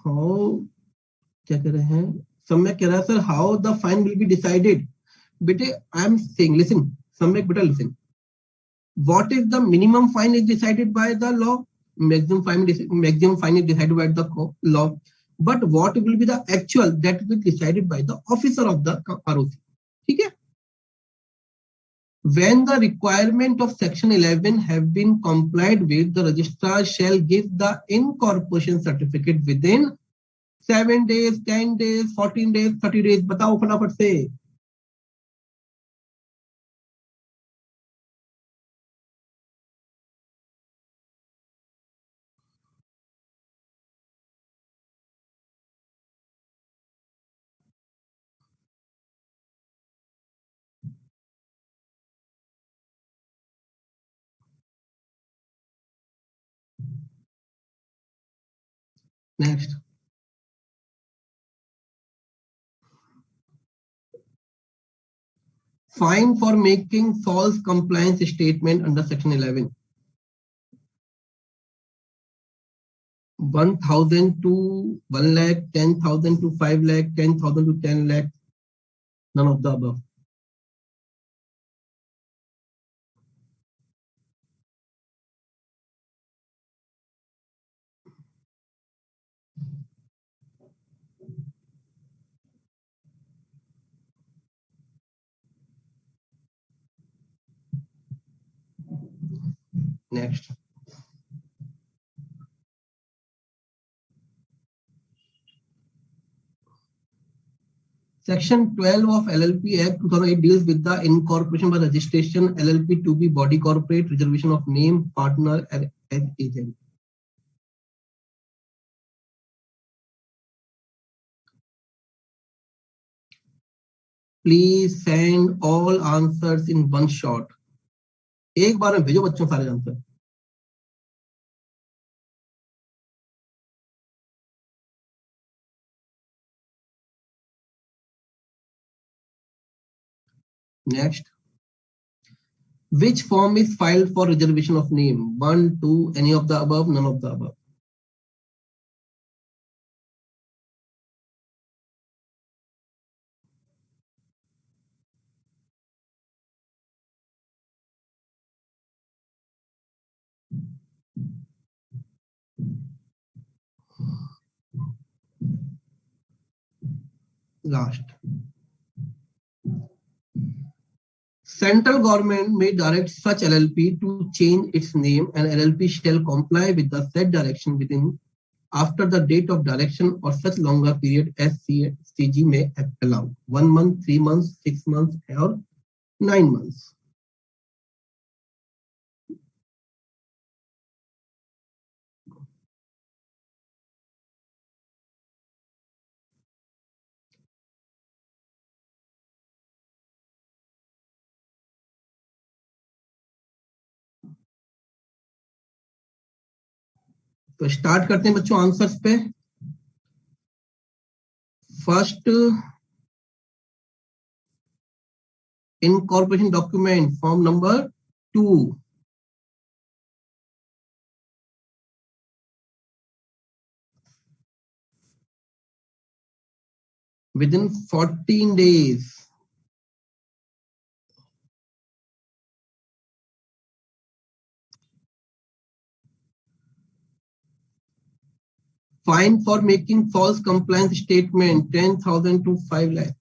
How क्या कह रहे हैं? सम्यक कह रहा है sir, how the fine will be decided? बेटे, I am saying, listen, सम्यक बेटा, listen. What is the minimum fine is decided by the law. Maximum fine is decided by the law. But what will be the actual, that will be decided by the officer of the ROC. ठीक है? When the requirement of section 11 have been complied with, the registrar shall give the incorporation certificate within 7 days, 10 days, 14 days, 30 days. बताओ फटाफट से. Next. Fine for making false compliance statement under section 11. 1,000 to 1 lakh, 10,000 to 5 lakh, 10,000 to 10 lakh. None of the above. Next. Section 12 of LLP Act 2008 deals with the incorporation by registration LLP to be body corporate, reservation of name, partner and agent. Please send all answers in one shot. एक बार में भेजो बच्चों सारे answer. Next. Which form is filed for reservation of name? 1, 2, any of the above, none of the above. Last. Central government may direct such LLP to change its name, and LLP shall comply with the said direction within after the date of direction or such longer period as CG may allow. 1 month, 3 months, 6 months, or 9 months. तो start करते हैं बच्चों answers पे. First, incorporation document form number 2. Within 14 days. Fine for making false compliance statement, 10,000 to 5 lakh.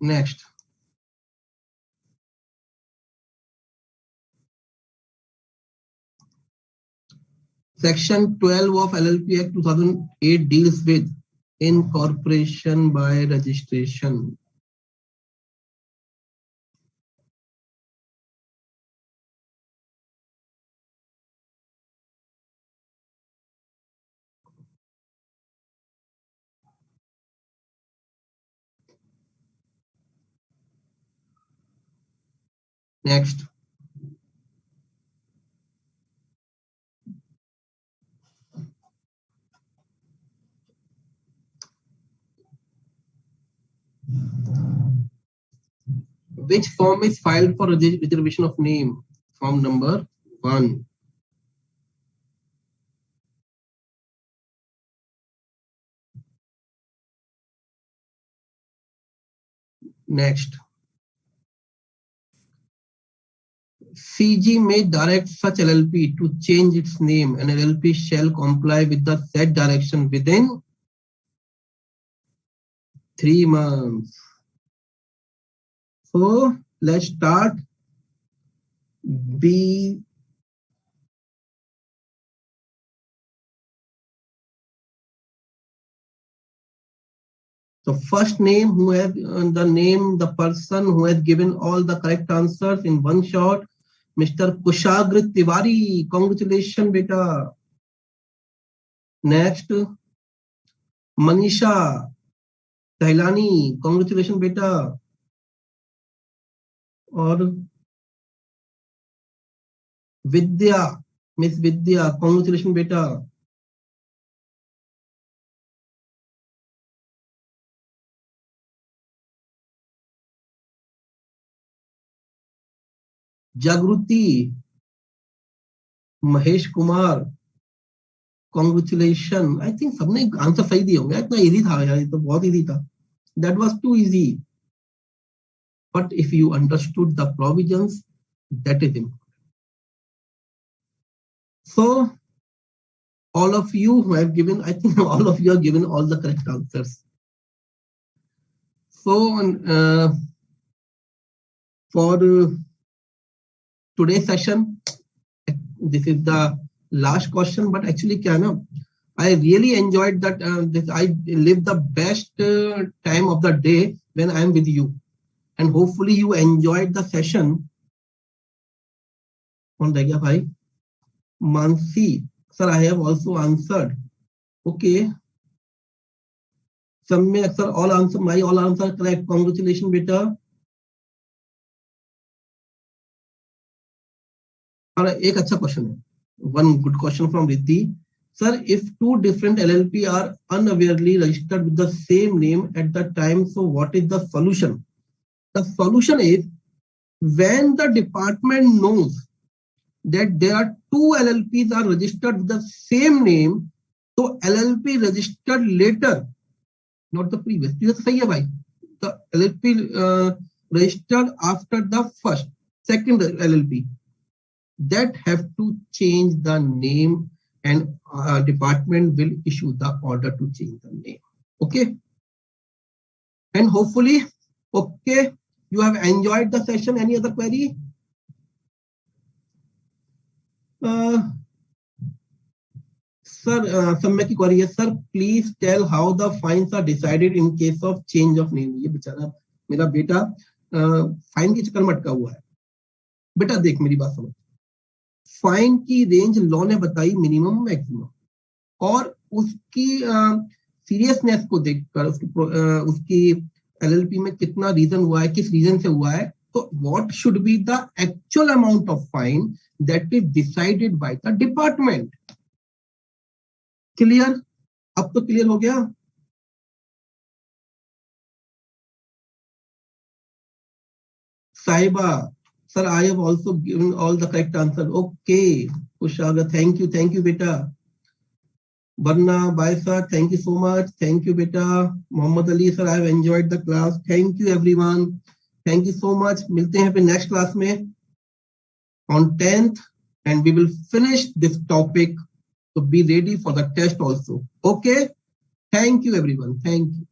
Next. Section 12 of LLP Act 2008 deals with incorporation by registration. Next. Which form is filed for reservation of name? Form number 1. Next. CG may direct such LLP to change its name, and LLP shall comply with the said direction within 3 months. So let's start. B. So first name, who has the name, the person who has given all the correct answers in one shot, Mr. Kushagra Tiwari. Congratulations, beta. Next, Manisha Tailani. Congratulations, beta. Or Vidya, Miss Vidya. Congratulations, beta. Jagruti, Mahesh Kumar. Congratulations. I think सबने answer सही दिए होंगे. इतना easy था यार, ये तो बहुत इजी था. That was too easy. But if you understood the provisions, that is important. So all of you who have given, I think all of you have given all the correct answers. So for today's session, this is the last question, but actually क्या ना, I really enjoyed that. I lived the best time of the day when I am with you, and hopefully you enjoyed the session. कौन रह गया भाई? Mansi, sir, I have also answered. Okay. Samyak, sir, all answer correct. Congratulations, beta. और एक अच्छा question है. One good question from Riddhi. Sir, if two different LLP are unawarely registered with the same name at the time, so what is the solution? The solution is, when the department knows that there are two LLPs are registered with the same name, so LLP registered later, not the previous. Previous सही है भाई. The LLP registered after the second LLP, that have to change the name, and department will issue the order to change the name. Okay. And hopefully, okay, you have enjoyed the session. Any other query? Sir, Samyak की query है. Sir, please tell how the fines are decided in case of change of name. ये बेचारा मेरा बेटा fine के चक्कर में अटका हुआ है. बेटा देख मेरी बात समझ. फाइन की रेंज लॉ ने बताई मिनिमम मैक्सिमम, और उसकी सीरियसनेस को देखकर उसकी एलएलपी में कितना रीजन हुआ है, किस रीजन से हुआ है, तो what should be the actual amount of fine that is decided by the department. Clear? अब तो क्लियर हो गया. साहिबा, sir, I have also given all the correct answer. Okay, Kushaga, thank you, beta. Barna, bye sir, thank you so much. Thank you, beta. Muhammad Ali sir, I have enjoyed the class. Thank you everyone. Thank you so much. मिलते हैं फिर next class में on 10th, and we will finish this topic. So be ready for the test also. Okay. Thank you everyone. Thank you.